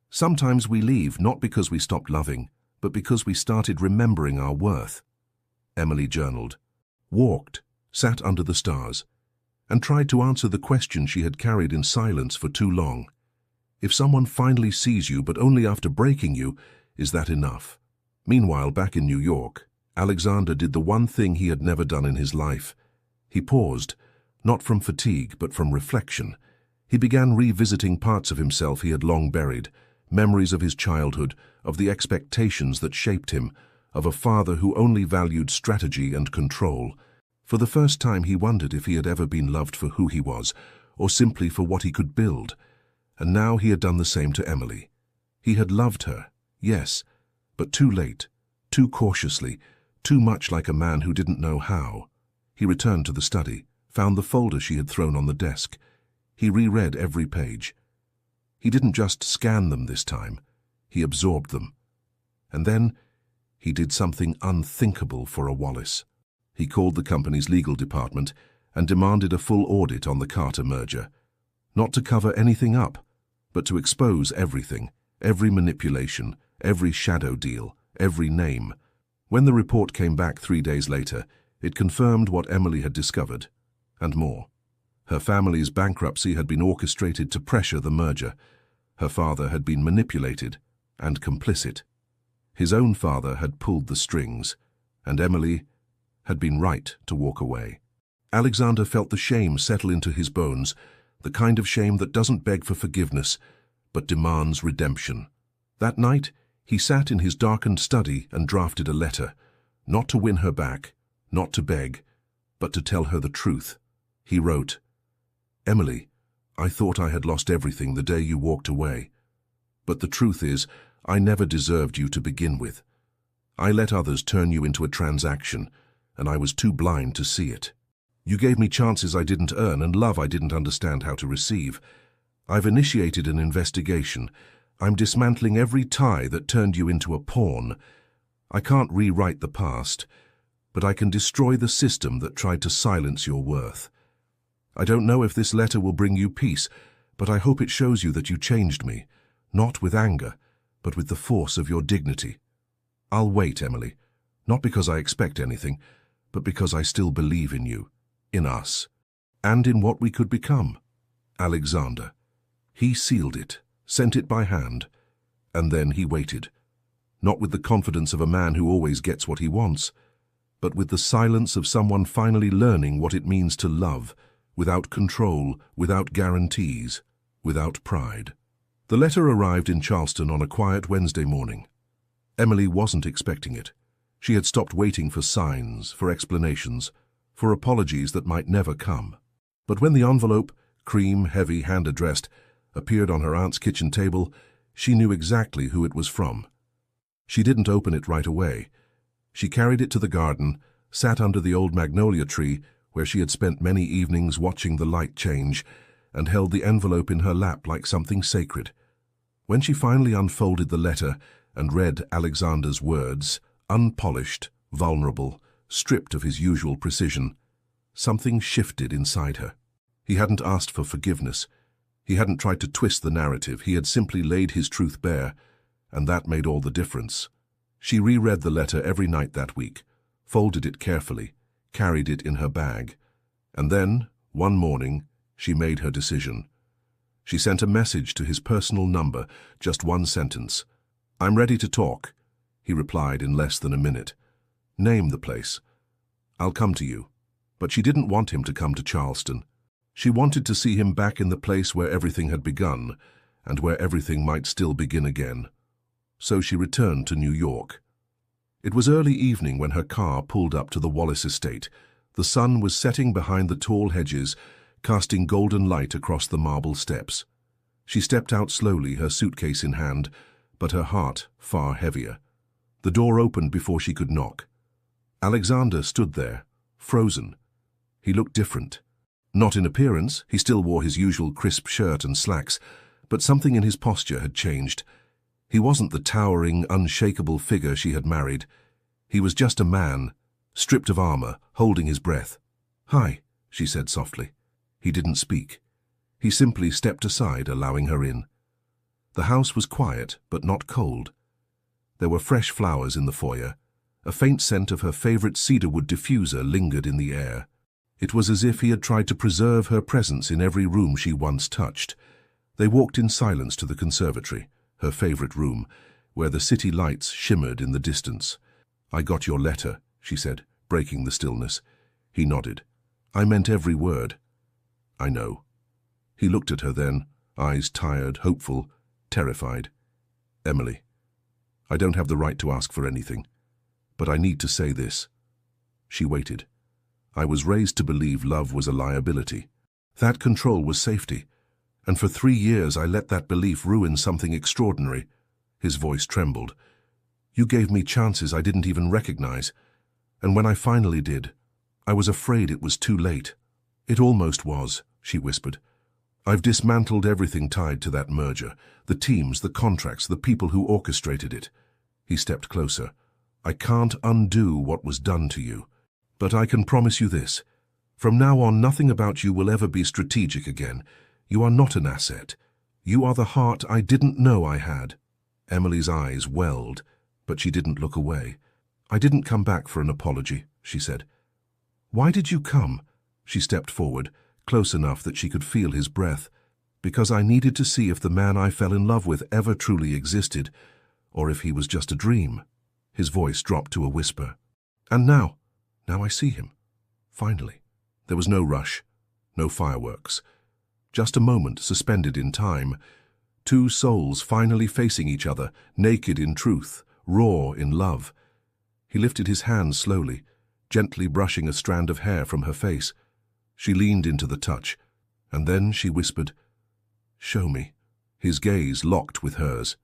"Sometimes we leave not because we stopped loving, but because we started remembering our worth." Emily journaled, walked, sat under the stars, and tried to answer the question she had carried in silence for too long. If someone finally sees you, but only after breaking you, is that enough? Meanwhile, back in New York, Alexander did the one thing he had never done in his life. He paused, not from fatigue, but from reflection. He began revisiting parts of himself he had long buried, memories of his childhood, of the expectations that shaped him, of a father who only valued strategy and control. For the first time he wondered if he had ever been loved for who he was, or simply for what he could build. And now he had done the same to Emily. He had loved her, yes, but too late, too cautiously, too much like a man who didn't know how. He returned to the study, found the folder she had thrown on the desk. He reread every page. He didn't just scan them this time, he absorbed them. And then he did something unthinkable for a Wallace. He called the company's legal department and demanded a full audit on the Carter merger. Not to cover anything up, but to expose everything, every manipulation, every shadow deal, every name. When the report came back 3 days later, it confirmed what Emily had discovered, and more. Her family's bankruptcy had been orchestrated to pressure the merger. Her father had been manipulated and complicit. His own father had pulled the strings, and Emily had been right to walk away. Alexander felt the shame settle into his bones, the kind of shame that doesn't beg for forgiveness, but demands redemption. That night, he sat in his darkened study and drafted a letter, not to win her back, not to beg, but to tell her the truth. He wrote, "Emily, I thought I had lost everything the day you walked away. But the truth is, I never deserved you to begin with. I let others turn you into a transaction, and I was too blind to see it. You gave me chances I didn't earn and love I didn't understand how to receive. I've initiated an investigation. I'm dismantling every tie that turned you into a pawn. I can't rewrite the past, but I can destroy the system that tried to silence your worth. I don't know if this letter will bring you peace, but I hope it shows you that you changed me, not with anger, but with the force of your dignity. I'll wait, Emily, not because I expect anything, but because I still believe in you, in us, and in what we could become. Alexander." He sealed it, sent it by hand, and then he waited, not with the confidence of a man who always gets what he wants, but with the silence of someone finally learning what it means to love, without control, without guarantees, without pride. The letter arrived in Charleston on a quiet Wednesday morning. Emily wasn't expecting it. She had stopped waiting for signs, for explanations, for apologies that might never come. But when the envelope, cream, heavy, hand-addressed, appeared on her aunt's kitchen table, she knew exactly who it was from. She didn't open it right away. She carried it to the garden, sat under the old magnolia tree where she had spent many evenings watching the light change, and held the envelope in her lap like something sacred. When she finally unfolded the letter and read Alexander's words, unpolished, vulnerable, stripped of his usual precision, something shifted inside her. He hadn't asked for forgiveness. He hadn't tried to twist the narrative. He had simply laid his truth bare, and that made all the difference. She reread the letter every night that week, folded it carefully, carried it in her bag, and then, one morning, she made her decision. She sent a message to his personal number, just one sentence. "I'm ready to talk," he replied in less than a minute. "Name the place. I'll come to you." But she didn't want him to come to Charleston. She wanted to see him back in the place where everything had begun, and where everything might still begin again. So she returned to New York. It was early evening when her car pulled up to the Wallace estate. The sun was setting behind the tall hedges, casting golden light across the marble steps. She stepped out slowly, her suitcase in hand, but her heart far heavier. The door opened before she could knock. Alexander stood there, frozen. He looked different. Not in appearance, he still wore his usual crisp shirt and slacks, but something in his posture had changed. He wasn't the towering, unshakable figure she had married. He was just a man, stripped of armor, holding his breath. "Hi," she said softly. He didn't speak. He simply stepped aside, allowing her in. The house was quiet, but not cold. There were fresh flowers in the foyer. A faint scent of her favorite cedarwood diffuser lingered in the air. It was as if he had tried to preserve her presence in every room she once touched. They walked in silence to the conservatory, her favorite room, where the city lights shimmered in the distance. "I got your letter," she said, breaking the stillness. He nodded. "I meant every word." "I know." He looked at her then, eyes tired, hopeful, terrified. "Emily, I don't have the right to ask for anything, but I need to say this." She waited. "I was raised to believe love was a liability. That control was safety. And for 3 years I let that belief ruin something extraordinary." His voice trembled. "You gave me chances I didn't even recognize. And when I finally did, I was afraid it was too late." "It almost was," she whispered. "I've dismantled everything tied to that merger. The teams, the contracts, the people who orchestrated it." He stepped closer. "I can't undo what was done to you. But I can promise you this. From now on, nothing about you will ever be strategic again. You are not an asset. You are the heart I didn't know I had." Emily's eyes welled, but she didn't look away. "I didn't come back for an apology," she said. "Why did you come?" She stepped forward, close enough that she could feel his breath. "Because I needed to see if the man I fell in love with ever truly existed, or if he was just a dream." His voice dropped to a whisper. "And now I see him. Finally." There was no rush, no fireworks. Just a moment suspended in time. Two souls finally facing each other, naked in truth, raw in love. He lifted his hand slowly, gently brushing a strand of hair from her face. She leaned into the touch, and then she whispered, "Show me." His gaze locked with hers.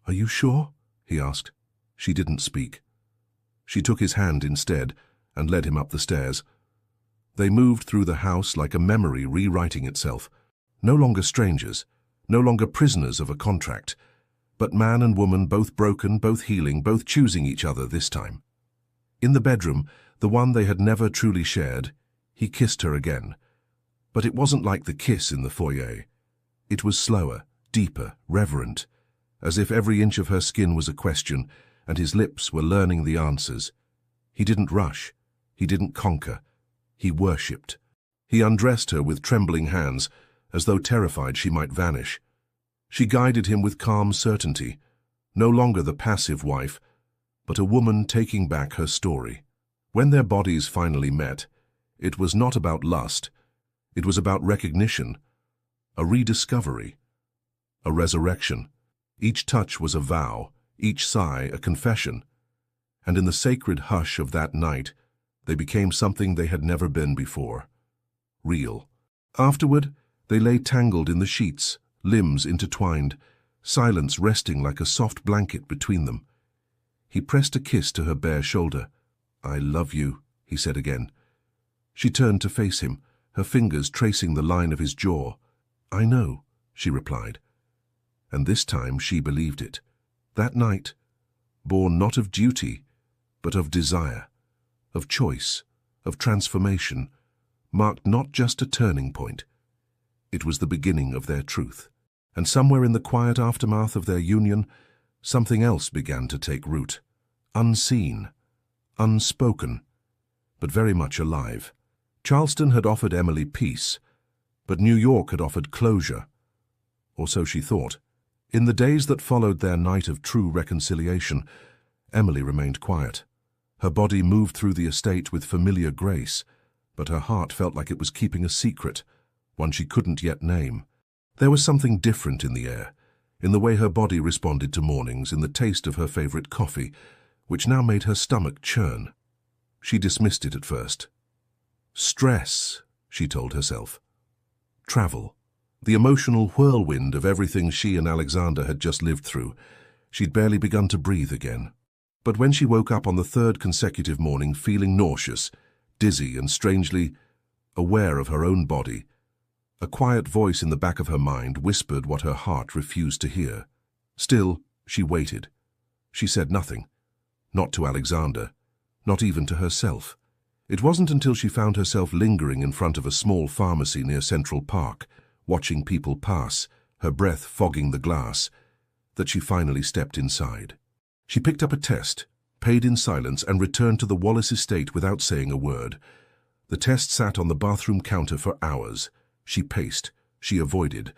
"Are you sure?" he asked. She didn't speak. She took his hand instead and led him up the stairs. They moved through the house like a memory rewriting itself. No longer strangers, no longer prisoners of a contract, but man and woman, both broken, both healing, both choosing each other this time. In the bedroom, the one they had never truly shared, he kissed her again. But it wasn't like the kiss in the foyer. It was slower, deeper, reverent, as if every inch of her skin was a question, and his lips were learning the answers. He didn't rush. He didn't conquer. He worshipped. He undressed her with trembling hands, as though terrified she might vanish. She guided him with calm certainty, no longer the passive wife, but a woman taking back her story. When their bodies finally met, it was not about lust. It was about recognition, a rediscovery, a resurrection. Each touch was a vow, each sigh a confession. And in the sacred hush of that night, they became something they had never been before. Real. Afterward, they lay tangled in the sheets, limbs intertwined, silence resting like a soft blanket between them. He pressed a kiss to her bare shoulder. "I love you," he said again. She turned to face him, her fingers tracing the line of his jaw. "I know," she replied. And this time she believed it. That night, born not of duty, but of desire, of choice, of transformation, marked not just a turning point. It was the beginning of their truth. And somewhere in the quiet aftermath of their union, something else began to take root. Unseen, unspoken, but very much alive. Charleston had offered Emily peace, but New York had offered closure. Or so she thought. In the days that followed their night of true reconciliation, Emily remained quiet. Her body moved through the estate with familiar grace, but her heart felt like it was keeping a secret, one she couldn't yet name. There was something different in the air, in the way her body responded to mornings, in the taste of her favorite coffee, which now made her stomach churn. She dismissed it at first. Stress, she told herself. Travel. The emotional whirlwind of everything she and Alexander had just lived through. She'd barely begun to breathe again. But when she woke up on the third consecutive morning feeling nauseous, dizzy and strangely aware of her own body, a quiet voice in the back of her mind whispered what her heart refused to hear. Still, she waited. She said nothing. Not to Alexander, not even to herself. It wasn't until she found herself lingering in front of a small pharmacy near Central Park, watching people pass, her breath fogging the glass, that she finally stepped inside. She picked up a test, paid in silence, and returned to the Wallace estate without saying a word. The test sat on the bathroom counter for hours. She paced, she avoided,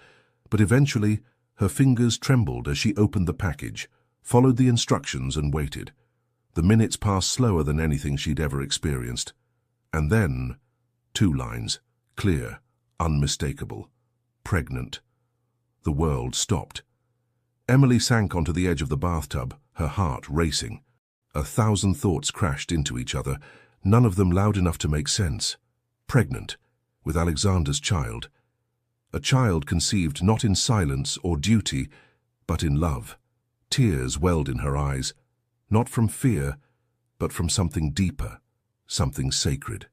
But eventually, her fingers trembled as she opened the package, followed the instructions and waited. The minutes passed slower than anything she'd ever experienced. And then, 2 lines, clear, unmistakable. Pregnant. The world stopped. Emily sank onto the edge of the bathtub, her heart racing. 1,000 thoughts crashed into each other, none of them loud enough to make sense. Pregnant, with Alexander's child. A child conceived not in silence or duty, but in love. Tears welled in her eyes, not from fear, but from something deeper, something sacred.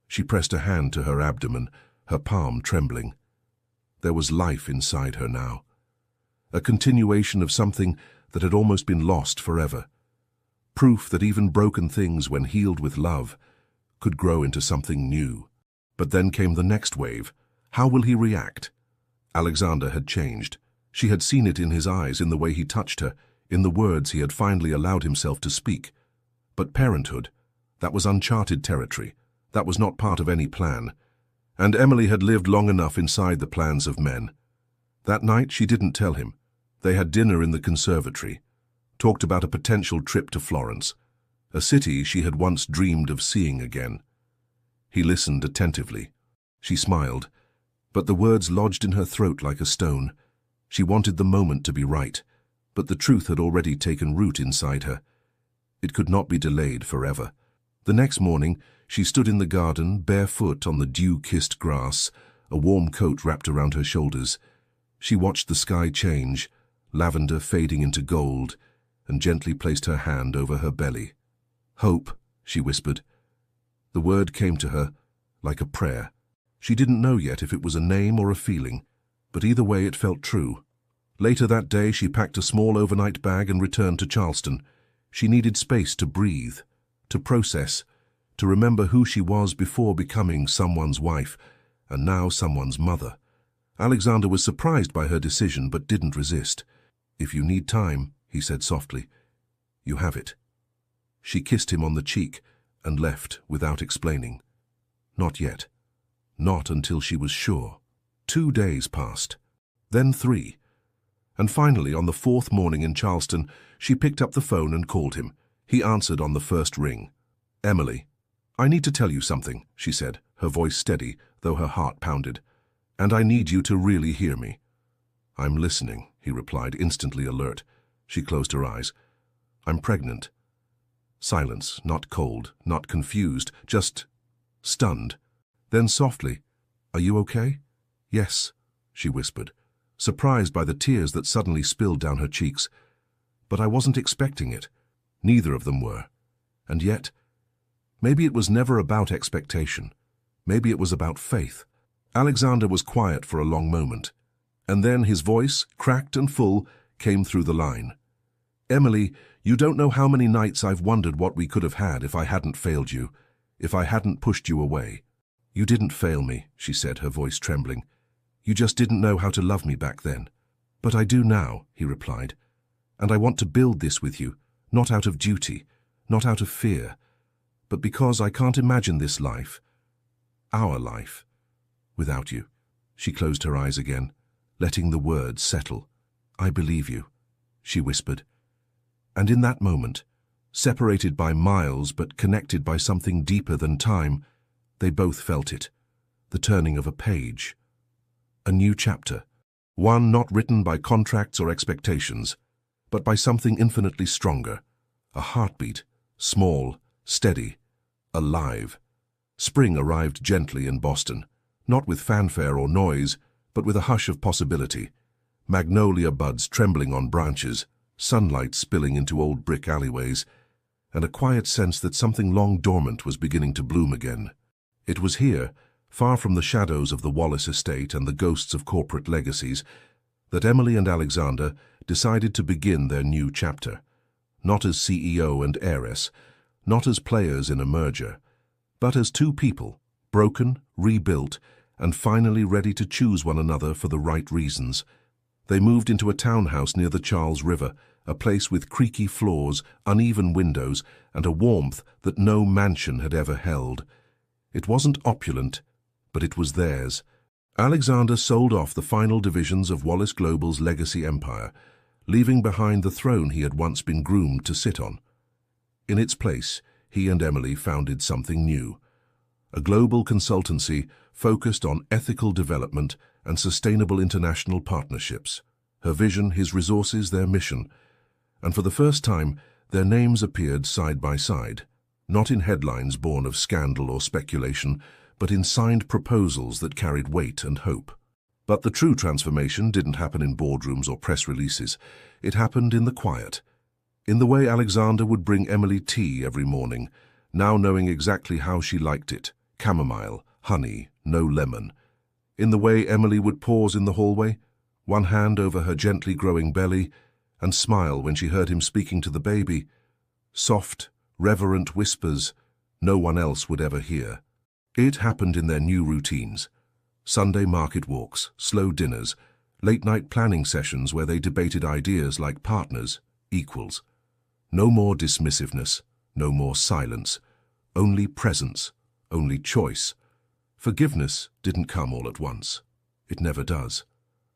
She pressed a hand to her abdomen, her palm trembling. There was life inside her now. A continuation of something that had almost been lost forever. Proof that even broken things, when healed with love, could grow into something new. But then came the next wave. How will he react? Alexander had changed. She had seen it in his eyes, in the way he touched her, in the words he had finally allowed himself to speak. But parenthood, that was uncharted territory. That was not part of any plan. And Emily had lived long enough inside the plans of men. That night she didn't tell him. They had dinner in the conservatory, talked about a potential trip to Florence, a city she had once dreamed of seeing again. He listened attentively. She smiled, but the words lodged in her throat like a stone. She wanted the moment to be right, but the truth had already taken root inside her. It could not be delayed forever. The next morning, she stood in the garden, barefoot on the dew-kissed grass, a warm coat wrapped around her shoulders. She watched the sky change, lavender fading into gold, and gently placed her hand over her belly. "Hope," she whispered. The word came to her like a prayer. She didn't know yet if it was a name or a feeling, but either way it felt true. Later that day she packed a small overnight bag and returned to Charleston. She needed space to breathe, to process, to remember who she was before becoming someone's wife, and now someone's mother. Alexander was surprised by her decision but didn't resist. "If you need time," he said softly, "you have it." She kissed him on the cheek and left without explaining. Not yet. Not until she was sure. 2 days passed, then 3. And finally, on the 4th morning in Charleston, she picked up the phone and called him. He answered on the first ring. "Emily, I need to tell you something," she said, her voice steady, though her heart pounded. "And I need you to really hear me." "I'm listening," he replied, instantly alert. She closed her eyes. "I'm pregnant." Silence, not cold, not confused, just stunned. Then softly, "Are you okay?" "Yes," she whispered, surprised by the tears that suddenly spilled down her cheeks. "But I wasn't expecting it." Neither of them were. And yet, maybe it was never about expectation. Maybe it was about faith. Alexander was quiet for a long moment, and then his voice, cracked and full, came through the line. "Emily, you don't know how many nights I've wondered what we could have had if I hadn't failed you, if I hadn't pushed you away." "You didn't fail me," she said, her voice trembling. "You just didn't know how to love me back then." "But I do now," he replied. "And I want to build this with you, not out of duty, not out of fear, but because I can't imagine this life, our life, without you." She closed her eyes again, letting the words settle. "I believe you," she whispered. And in that moment, separated by miles but connected by something deeper than time, they both felt it, the turning of a page. A new chapter, one not written by contracts or expectations, but by something infinitely stronger, a heartbeat, small, steady, alive. Spring arrived gently in Boston, not with fanfare or noise, but with a hush of possibility. Magnolia buds trembling on branches, sunlight spilling into old brick alleyways, and a quiet sense that something long dormant was beginning to bloom again. It was here, far from the shadows of the Wallace estate and the ghosts of corporate legacies, that Emily and Alexander decided to begin their new chapter. Not as CEO and heiress, not as players in a merger, but as two people, broken, rebuilt, and finally ready to choose one another for the right reasons. They moved into a townhouse near the Charles River, a place with creaky floors, uneven windows, and a warmth that no mansion had ever held. It wasn't opulent, but it was theirs, Alexander sold off the final divisions of Wallace Global's legacy empire, leaving behind the throne he had once been groomed to sit on. In its place, he and Emily founded something new, a global consultancy focused on ethical development and sustainable international partnerships. Her vision, his resources, their mission. And for the first time, their names appeared side by side, not in headlines born of scandal or speculation, but in signed proposals that carried weight and hope. But the true transformation didn't happen in boardrooms or press releases. It happened in the quiet, in the way Alexander would bring Emily tea every morning, now knowing exactly how she liked it: chamomile, honey, no lemon. In the way Emily would pause in the hallway, one hand over her gently growing belly, and smile when she heard him speaking to the baby. Soft, reverent whispers no one else would ever hear. It happened in their new routines: Sunday market walks, slow dinners, late-night planning sessions where they debated ideas like partners, equals. No more dismissiveness, no more silence, only presence, only choice. Forgiveness didn't come all at once. It never does.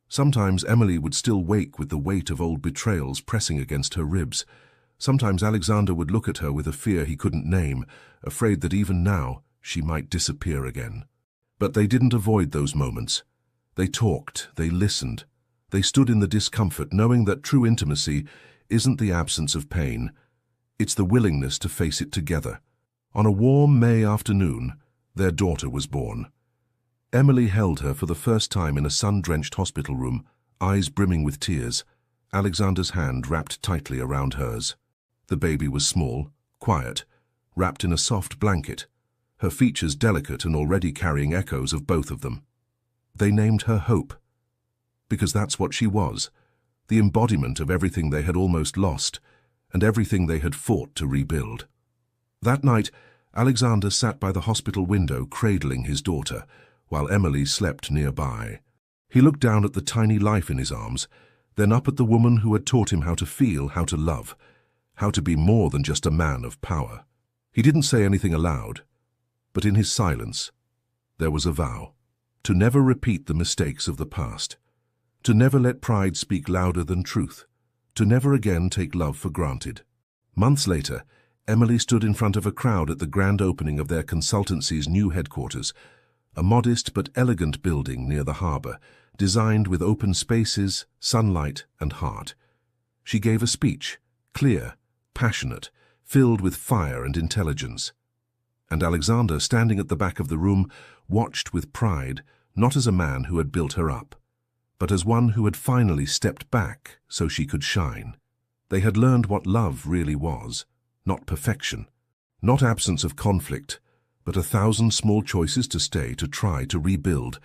Sometimes Emily would still wake with the weight of old betrayals pressing against her ribs. Sometimes Alexander would look at her with a fear he couldn't name, afraid that even now she might disappear again. But they didn't avoid those moments. They talked, they listened. They stood in the discomfort, knowing that true intimacy isn't the absence of pain. It's the willingness to face it together. On a warm May afternoon, their daughter was born. Emily held her for the first time in a sun-drenched hospital room, eyes brimming with tears, Alexander's hand wrapped tightly around hers. The baby was small, quiet, wrapped in a soft blanket, her features delicate and already carrying echoes of both of them. They named her Hope, because that's what she was, the embodiment of everything they had almost lost and everything they had fought to rebuild. That night, Alexander sat by the hospital window cradling his daughter, while Emily slept nearby. He looked down at the tiny life in his arms, then up at the woman who had taught him how to feel, how to love, how to be more than just a man of power. He didn't say anything aloud, but in his silence, there was a vow to never repeat the mistakes of the past, to never let pride speak louder than truth, to never again take love for granted. Months later, Emily stood in front of a crowd at the grand opening of their consultancy's new headquarters, a modest but elegant building near the harbour, designed with open spaces, sunlight and heart. She gave a speech, clear, passionate, filled with fire and intelligence. And Alexander, standing at the back of the room, watched with pride, not as a man who had built her up, but as one who had finally stepped back so she could shine. They had learned what love really was, not perfection, not absence of conflict, but 1,000 small choices to stay, to try, to rebuild.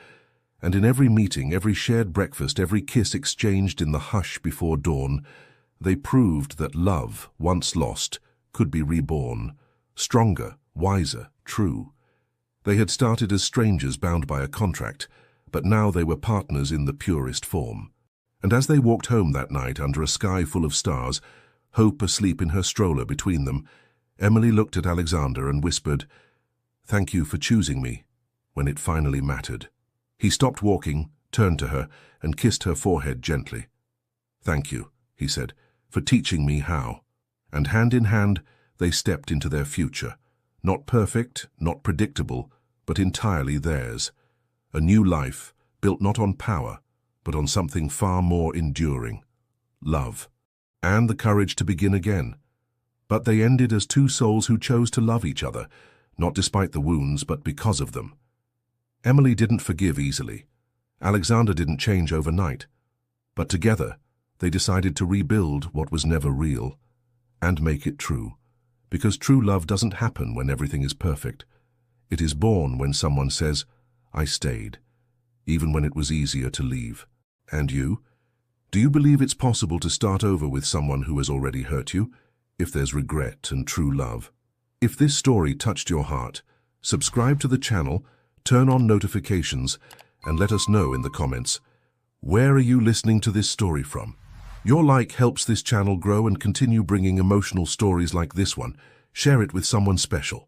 And in every meeting, every shared breakfast, every kiss exchanged in the hush before dawn, they proved that love, once lost, could be reborn, stronger, wiser, true. They had started as strangers bound by a contract, but now they were partners in the purest form. And as they walked home that night under a sky full of stars, Hope asleep in her stroller between them, Emily looked at Alexander and whispered, "Thank you for choosing me," when it finally mattered. He stopped walking, turned to her, and kissed her forehead gently. "Thank you," he said, "for teaching me how." And hand in hand, they stepped into their future. Not perfect, not predictable, but entirely theirs. A new life, built not on power, but on something far more enduring: love. And the courage to begin again. But they ended as two souls who chose to love each other, not despite the wounds, but because of them. Emily didn't forgive easily. Alexander didn't change overnight. But together, they decided to rebuild what was never real, and make it true. Because true love doesn't happen when everything is perfect. It is born when someone says, "I stayed," even when it was easier to leave. And you? Do you believe it's possible to start over with someone who has already hurt you, if there's regret and true love? If this story touched your heart, subscribe to the channel, turn on notifications, and let us know in the comments, where are you listening to this story from? Your like helps this channel grow and continue bringing emotional stories like this one. Share it with someone special.